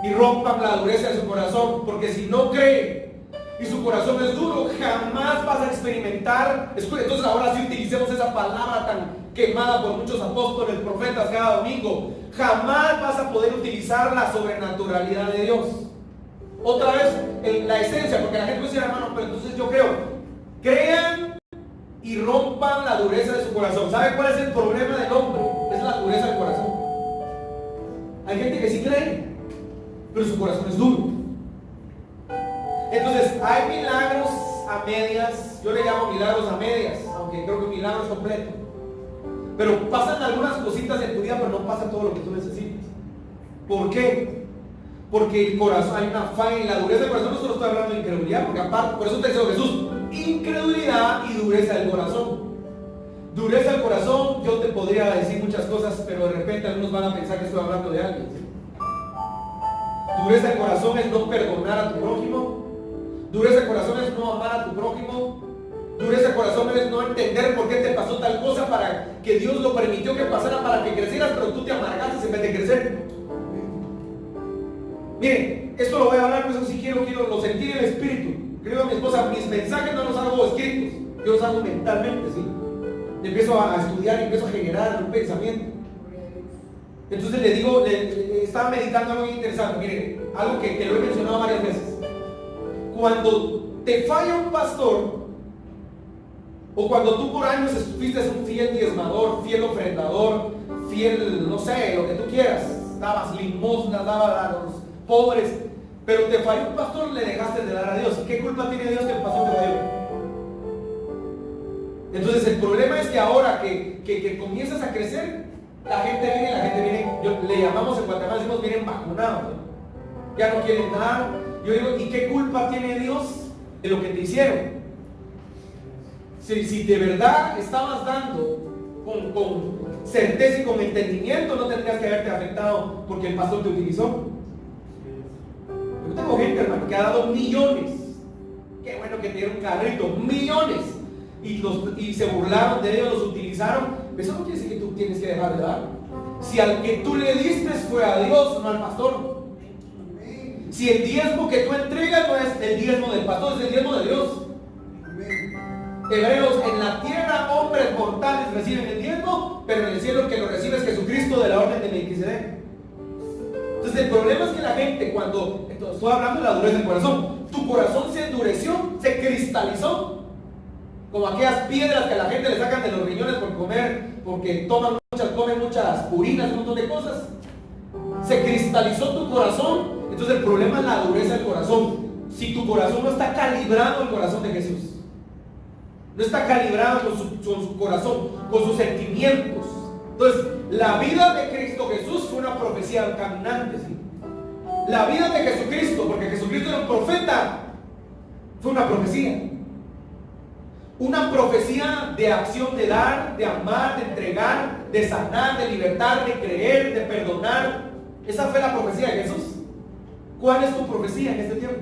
Y rompan la dureza de su corazón, porque si no cree y su corazón es duro, jamás vas a experimentar. Entonces ahora sí utilicemos esa palabra quemada por muchos apóstoles, profetas cada domingo. Jamás vas a poder utilizar la sobrenaturalidad de Dios. Otra vez, la esencia, porque la gente dice, hermano, pero entonces yo creo. Crean y rompan la dureza de su corazón. ¿Sabe cuál es el problema del hombre? Es la dureza del corazón. Hay gente que sí cree, pero su corazón es duro. Entonces, hay milagros a medias. Yo le llamo milagros a medias, aunque creo que un milagro es completo. Pero pasan algunas cositas en tu vida, pero no pasa todo lo que tú necesitas. ¿Por qué? Porque el corazón, hay una falla en la dureza del corazón. No solo estoy hablando de incredulidad, porque aparte, por eso te dice Jesús, incredulidad y dureza del corazón. Dureza del corazón, yo te podría decir muchas cosas, pero de repente algunos van a pensar que estoy hablando de alguien, ¿sí? Dureza del corazón es no perdonar a tu prójimo. Dureza del corazón es no amar a tu prójimo. Dureza del corazón es no entender por qué te pasó tal cosa, para que Dios lo permitió que pasara para que crecieras, pero tú te amargaste en vez de crecer. Miren, esto lo voy a hablar, pero eso sí quiero lo sentir en el espíritu. Creo a mi esposa, mis mensajes no los hago escritos, yo los hago mentalmente, ¿sí? Empiezo a estudiar y empiezo a generar un pensamiento. Entonces le digo, estaba meditando algo muy interesante. Miren, algo que lo he mencionado varias veces. Cuando te falla un pastor, o cuando tú por años fuiste un fiel diezmador, fiel ofrendador, fiel, no sé, lo que tú quieras, dabas limosnas, dabas a los pobres, pero te falló un pastor, le dejaste de dar a Dios. ¿Qué culpa tiene Dios que el pastor te falló? Entonces el problema es que ahora que comienzas a crecer, la gente viene, le llamamos en Guatemala, decimos vienen vacunados, ¿no? Ya no quieren dar. Yo digo, ¿y qué culpa tiene Dios de lo que te hicieron? Si de verdad estabas dando con certeza y con entendimiento, no tendrías que haberte afectado porque el pastor te utilizó. Yo tengo gente, hermano, que ha dado millones. Qué bueno que te dieron un carrito, millones. Y se burlaron de ellos, los utilizaron. Eso no quiere decir que tú tienes que dejar de dar. Si al que tú le diste fue a Dios, no al pastor. Si el diezmo que tú entregas no es el diezmo del pastor, es el diezmo de Dios. Hebreos, en la tierra hombres mortales reciben el diezmo, pero en el cielo el que lo recibe es Jesucristo de la orden de Melquisedec. Entonces el problema es que la gente, cuando estoy hablando de la dureza del corazón, tu corazón se endureció, se cristalizó, como aquellas piedras que a la gente le sacan de los riñones por comer, porque comen muchas purinas, un montón de cosas. Se cristalizó tu corazón. Entonces el problema es la dureza del corazón. Si tu corazón no está calibrado, el corazón de Jesús no está calibrado con su corazón, con sus sentimientos. Entonces, la vida de Cristo Jesús fue una profecía caminante, ¿sí? La vida de Jesucristo, porque Jesucristo era un profeta, fue una profecía. Una profecía de acción, de dar, de amar, de entregar, de sanar, de libertar, de creer, de perdonar. Esa fue la profecía de Jesús. ¿Cuál es tu profecía en este tiempo?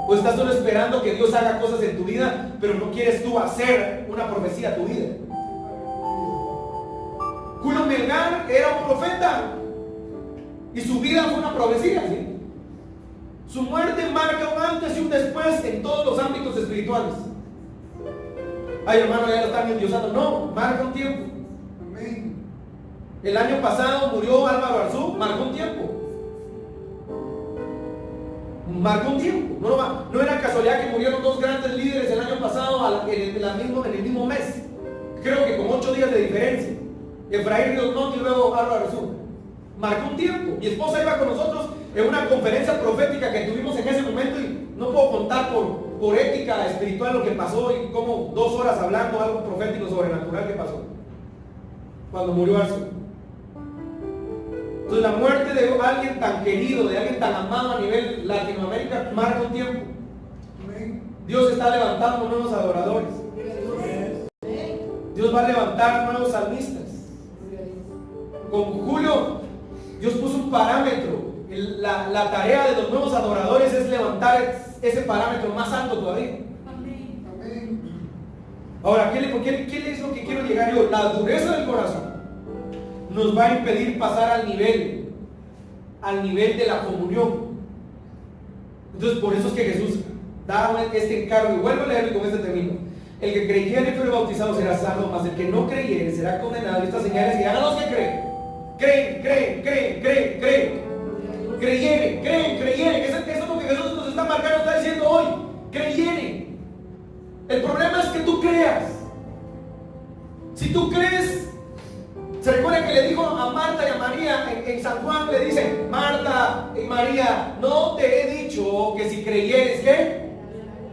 ¿O estás solo esperando que Dios haga cosas en tu vida, pero no quieres tú hacer una profecía a tu vida? Julio Melgar era un profeta y su vida fue una profecía, ¿sí? Su muerte marca un antes y un después en todos los ámbitos espirituales. Ay, hermano, ya lo están endiosando. No, marca un tiempo. El año pasado murió Álvaro Arzú, marcó un tiempo. Marcó un tiempo. No era casualidad que murieron dos grandes líderes el año pasado en el mismo mes. Creo que con 8 días de diferencia. Efraín Ríos Montt y luego Álvaro Arzú. Marcó un tiempo. Mi esposa iba con nosotros en una conferencia profética que tuvimos en ese momento y no puedo contar por ética espiritual lo que pasó y como 2 horas hablando algo profético sobrenatural que pasó cuando murió Arzú. Entonces la muerte de alguien tan querido, de alguien tan amado a nivel Latinoamérica, marca un tiempo. Dios está levantando nuevos adoradores. Dios va a levantar nuevos salmistas. Con Julio, Dios puso un parámetro. La tarea de los nuevos adoradores es levantar ese parámetro más alto todavía. Ahora, ¿qué es lo que quiero llegar yo? La dureza del corazón nos va a impedir pasar al nivel de la comunión. Entonces por eso es que Jesús da este encargo, y vuelvo a leerlo y con este termino. El que creyere y fuere bautizado será salvo, mas el que no creyere será condenado. Y estas señales que hagan los que creen. Creyere. Eso es lo que Jesús nos está marcando, está diciendo hoy. Creyere. El problema es que tú creas. Si tú crees, se recuerda que le dijo a Marta y a María en San Juan, le dice: Marta y María, no te he dicho que si creyeres, ¿qué?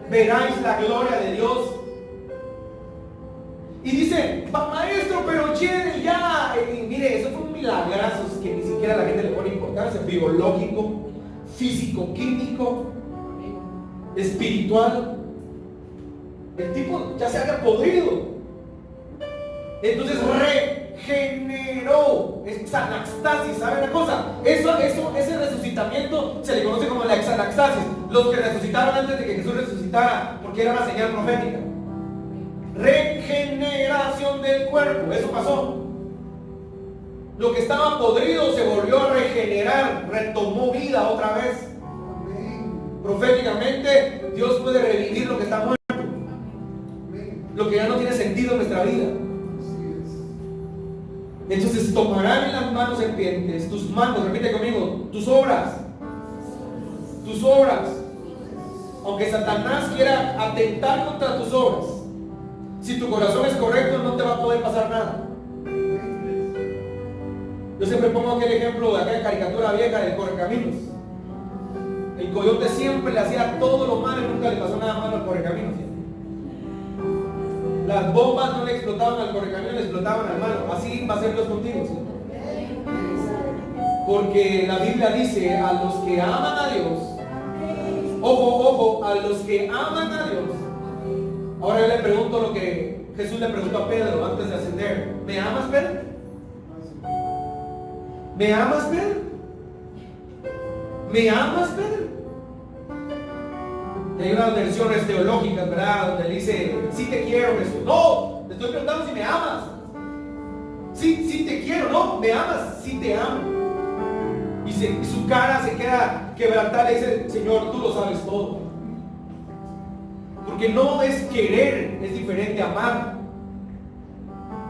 Veráis la gloria de Dios. Y dice: maestro, pero ya. Y mire, eso fue un milagrazo que ni siquiera la gente le pone importancia. Biológico, físico, químico, espiritual. El tipo ya se había podrido. Entonces regeneró. Es anastasis, ¿sabe una cosa? Ese resucitamiento se le conoce como la exanastasis. Los que resucitaron antes de que Jesús resucitara, porque era una señal profética. Regeneración del cuerpo, eso pasó. Lo que estaba podrido se volvió a regenerar, retomó vida otra vez. Proféticamente, Dios puede revivir lo que está muerto, lo que ya no tiene sentido en nuestra vida. Entonces tomarán en las manos serpientes, tus manos, repite conmigo, tus obras. Aunque Satanás quiera atentar contra tus obras, si tu corazón es correcto, no te va a poder pasar nada. Yo siempre pongo aquel ejemplo de aquella caricatura vieja del Correcaminos. El coyote siempre le hacía todo lo malo y nunca le pasó nada malo al Correcaminos. Las bombas no le explotaban al Correcaminos, le explotaban al malo. Así va a ser Dios contigo, ¿sí? Porque la Biblia dice: a los que aman a Dios, ojo, a los que aman a Dios. Ahora yo le pregunto lo que Jesús le preguntó a Pedro antes de ascender: ¿me amas, Pedro? ¿Me amas, Pedro? ¿Me amas, Pedro? Y hay unas versiones teológicas, ¿verdad?, donde dice: sí te quiero, Jesús. No, te estoy preguntando si me amas. Sí te quiero, no, me amas, sí te amo. Y su cara se queda quebrantada y dice: Señor, tú lo sabes todo. Porque no es querer, es diferente a amar.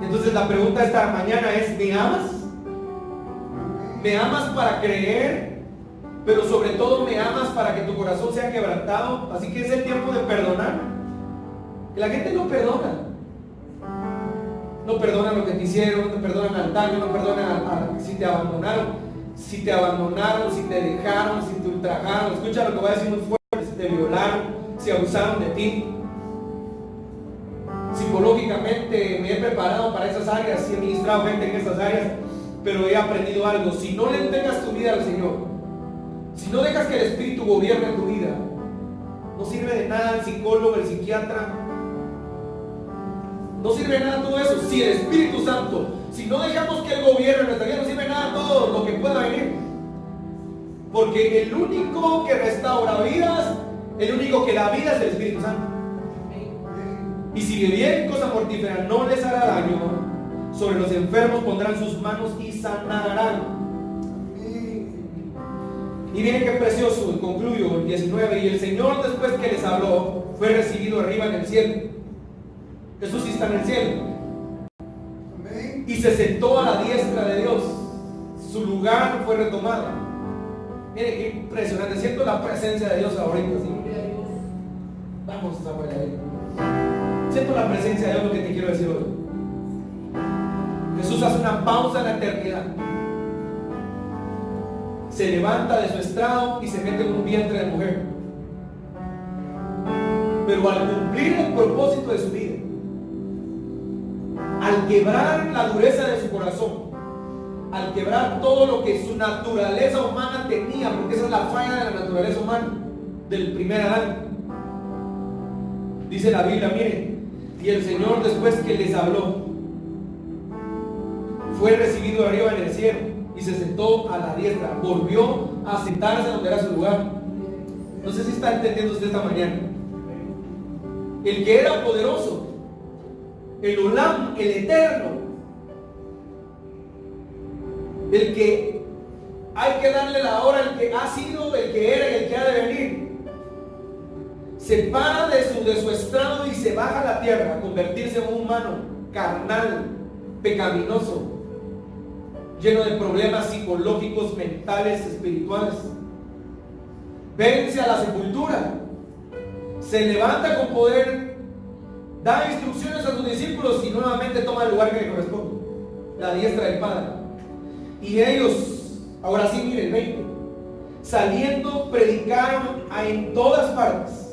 Entonces la pregunta esta mañana es: ¿me amas? ¿Me amas para creer? Pero sobre todo, ¿me amas para que tu corazón sea quebrantado? Así que es el tiempo de perdonar. Que la gente no perdona. No perdona lo que te hicieron, no te perdonan al daño, no perdonan si te abandonaron. Si te dejaron, si te ultrajaron. Escucha lo que voy a decir muy fuerte: si te violaron, si abusaron de ti. Psicológicamente me he preparado para esas áreas, he ministrado gente en esas áreas, pero he aprendido algo: si no le entregas tu vida al Señor, si no dejas que el Espíritu gobierne tu vida, no sirve de nada el psicólogo, el psiquiatra, no sirve de nada todo eso. Si el Espíritu Santo, si no dejamos que Él gobierne nuestra vida, no sirve de nada todo lo que pueda venir. Porque el único que restaura vidas, el único que da vida es el Espíritu Santo. Y si bebieren cosa mortífera, no les hará daño. Sobre los enfermos pondrán sus manos y sanarán. Y miren qué precioso, concluyo el 19. Y el Señor, después que les habló, fue recibido arriba en el cielo. Jesús sí está en el cielo. Y se sentó a la diestra de Dios. Su lugar fue retomado. Miren qué impresionante. Siento la presencia de Dios ahorita, ¿sí? Vamos, Samuel. Siento la presencia de Dios, lo que te quiero decir hoy. Jesús hace una pausa en la eternidad. Se levanta de su estrado y se mete en un vientre de mujer. Pero al cumplir el propósito de su vida, al quebrar la dureza de su corazón, al quebrar todo lo que su naturaleza humana tenía, porque esa es la falla de la naturaleza humana, del primer Adán. Dice la Biblia, miren: y el Señor, después que les habló, fue recibido arriba en el cielo y se sentó a la diestra. Volvió a sentarse donde era su lugar. No sé si está entendiendo usted esta mañana. El que era poderoso, el Olam, el eterno, el que hay que darle la hora, el que ha sido, el que era y el que ha de venir, se para de su estrado y se baja a la tierra a convertirse en un humano carnal, pecaminoso, lleno de problemas psicológicos, mentales, espirituales. Vence a la sepultura, se levanta con poder, da instrucciones a sus discípulos y nuevamente toma el lugar que le corresponde, la diestra del Padre. Y ellos, ahora sí, miren, 20, saliendo predicaron en todas partes,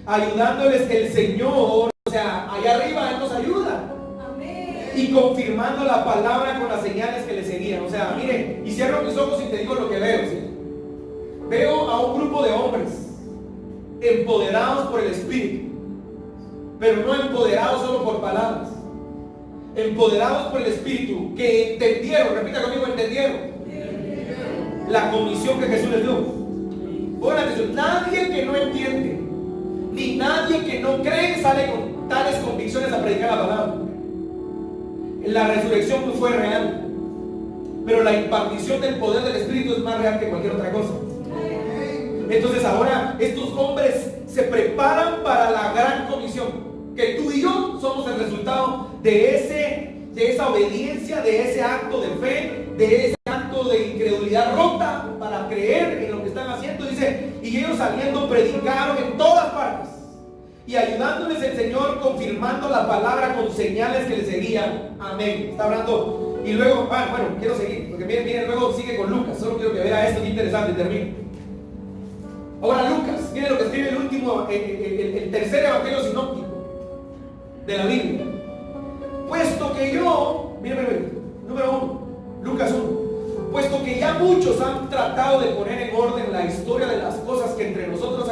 ayudándoles el Señor, o sea, allá arriba Él nos ayuda. Amén. Y confirmando la palabra con las señales que le seguían. O sea, miren, y cierro mis ojos y te digo lo que veo, ¿sí? Veo a un grupo de hombres empoderados por el Espíritu, pero no empoderados solo por palabras, empoderados por el Espíritu, que entendieron, repita conmigo, entendieron la comisión que Jesús les dio. Pongan atención, nadie que no entiende, ni nadie que no cree sale con tales convicciones a predicar la palabra. La resurrección no fue real, pero la impartición del poder del Espíritu es más real que cualquier otra cosa. Entonces ahora estos hombres se preparan para la gran comisión, que tú y yo somos el resultado de esa obediencia, de ese acto de fe, de ese acto de incredulidad rota para creer en lo que están haciendo. Dice, y ellos saliendo predicaron en todas partes y ayudándoles el Señor, confirmando la palabra con señales que le seguían. Amén. Está hablando. Y luego, bueno, quiero seguir, porque miren, luego sigue con Lucas. Solo quiero que vea esto, que interesante, y termino. Ahora Lucas, miren lo que escribe el último, el tercer evangelio sinóptico de la Biblia. Puesto que yo, miren, número 1, Lucas 1. Puesto que ya muchos han tratado de poner en orden la historia de las cosas que entre nosotros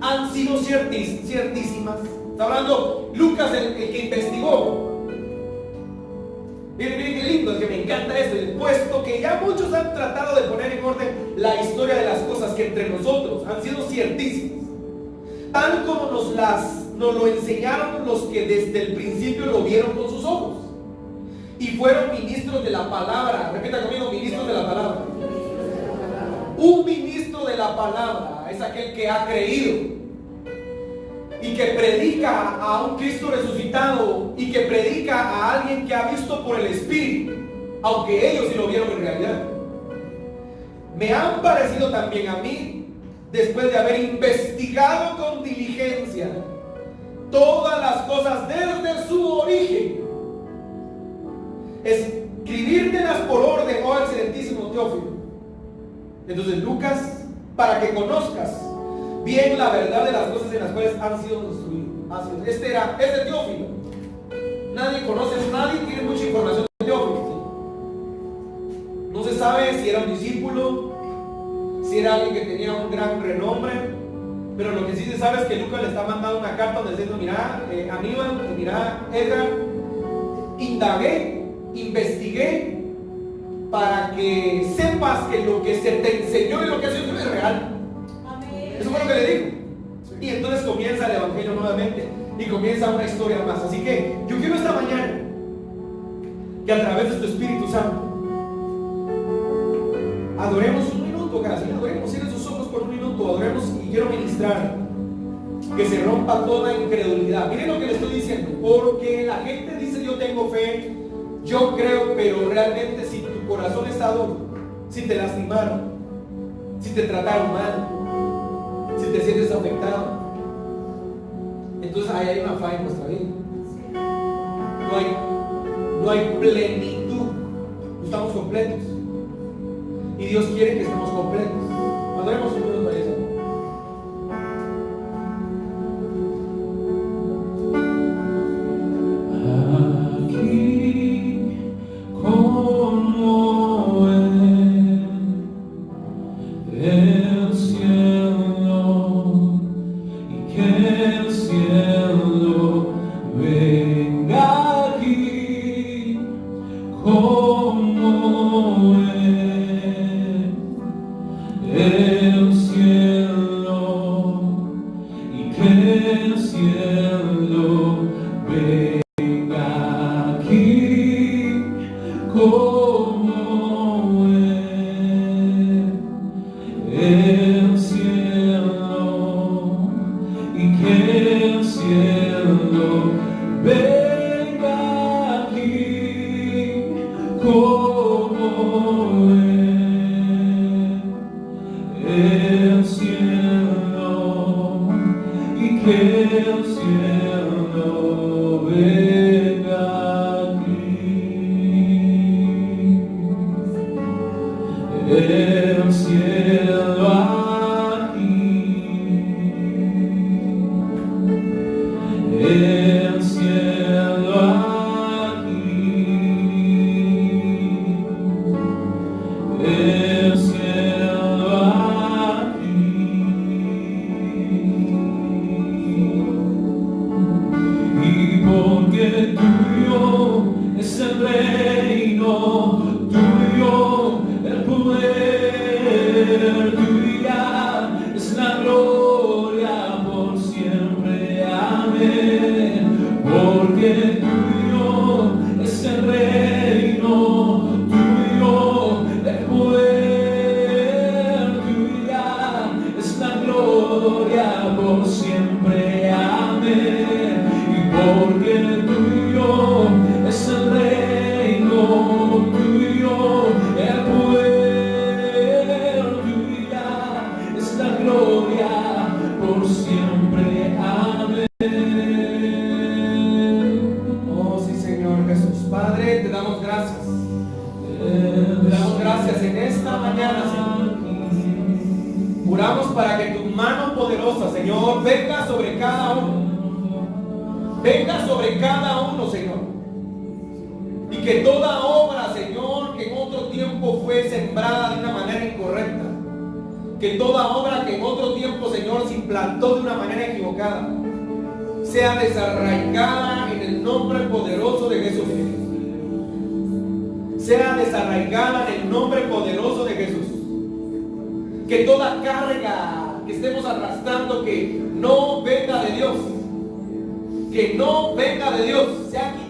han sido ciertísimas. Está hablando Lucas, el que investigó. Miren qué lindo, es que me encanta esto. Puesto que ya muchos han tratado de poner en orden la historia de las cosas que entre nosotros han sido ciertísimas, tal como nos lo enseñaron los que desde el principio lo vieron con sus ojos y fueron ministros de la palabra. Repita conmigo, ministros de la palabra. Un ministro de la palabra es aquel que ha creído y que predica a un Cristo resucitado y que predica a alguien que ha visto por el Espíritu, aunque ellos sí lo vieron en realidad. Me han parecido también a mí, después de haber investigado con diligencia todas las cosas desde su origen, escribírtelas por orden, oh excelentísimo Teófilo. Entonces Lucas, para que conozcas bien la verdad de las cosas en las cuales han sido instruidos. Este Teófilo. Nadie conoce, nadie tiene mucha información de Teófilo, ¿sí? No se sabe si era un discípulo, si era alguien que tenía un gran renombre, pero lo que sí se sabe es que Lucas le está mandando una carta donde diciendo, mira, Aníbal, mira, Edgar, indagué, investigué, para que sepas que lo que se te enseñó y lo que ha sido es real. Eso fue lo que le dijo. Y entonces comienza el evangelio nuevamente y comienza una historia más. Así que yo quiero esta mañana que a través de tu Espíritu Santo adoremos un minuto, casi adoremos, cierren sus ojos por un minuto, adoremos, y quiero ministrar que se rompa toda incredulidad. Miren lo que le estoy diciendo, porque la gente dice yo tengo fe, yo creo, pero realmente si tu corazón está duro, si te lastimaron, si te trataron mal, si te sientes afectado, entonces ahí hay una falla en nuestra vida. No hay plenitud, no estamos completos. Y Dios quiere que estemos completos. Adoremos un minuto a eso. Y el cielo y que el cielo venga aquí. El cielo aquí, el cielo aquí, el cielo aquí. Y porque tuyo es el reino, tuyo el poder, tuya es la gloria por siempre. Amén. Porque tuyo es el reino, tuyo el poder, tuya es la gloria por siempre. Amén. Y porque tuyo es el reino, tuyo el poder, tuya es la gloria por siempre. Amén. Oh, sí, Señor Jesús. Padre, te damos gracias. Te damos gracias en esta mañana, Señor. Oramos para que tu mano poderosa, Señor, venga sobre cada uno. Venga sobre cada uno, Señor. Y que toda obra, Señor, que en otro tiempo fue sembrada de una manera incorrecta, que toda obra que en otro tiempo, Señor, se implantó de una manera equivocada, sea desarraigada en el nombre poderoso de Jesús. Sea desarraigada en el nombre poderoso de Jesús. Que toda carga que estemos arrastrando que no venga de Dios, sea quitada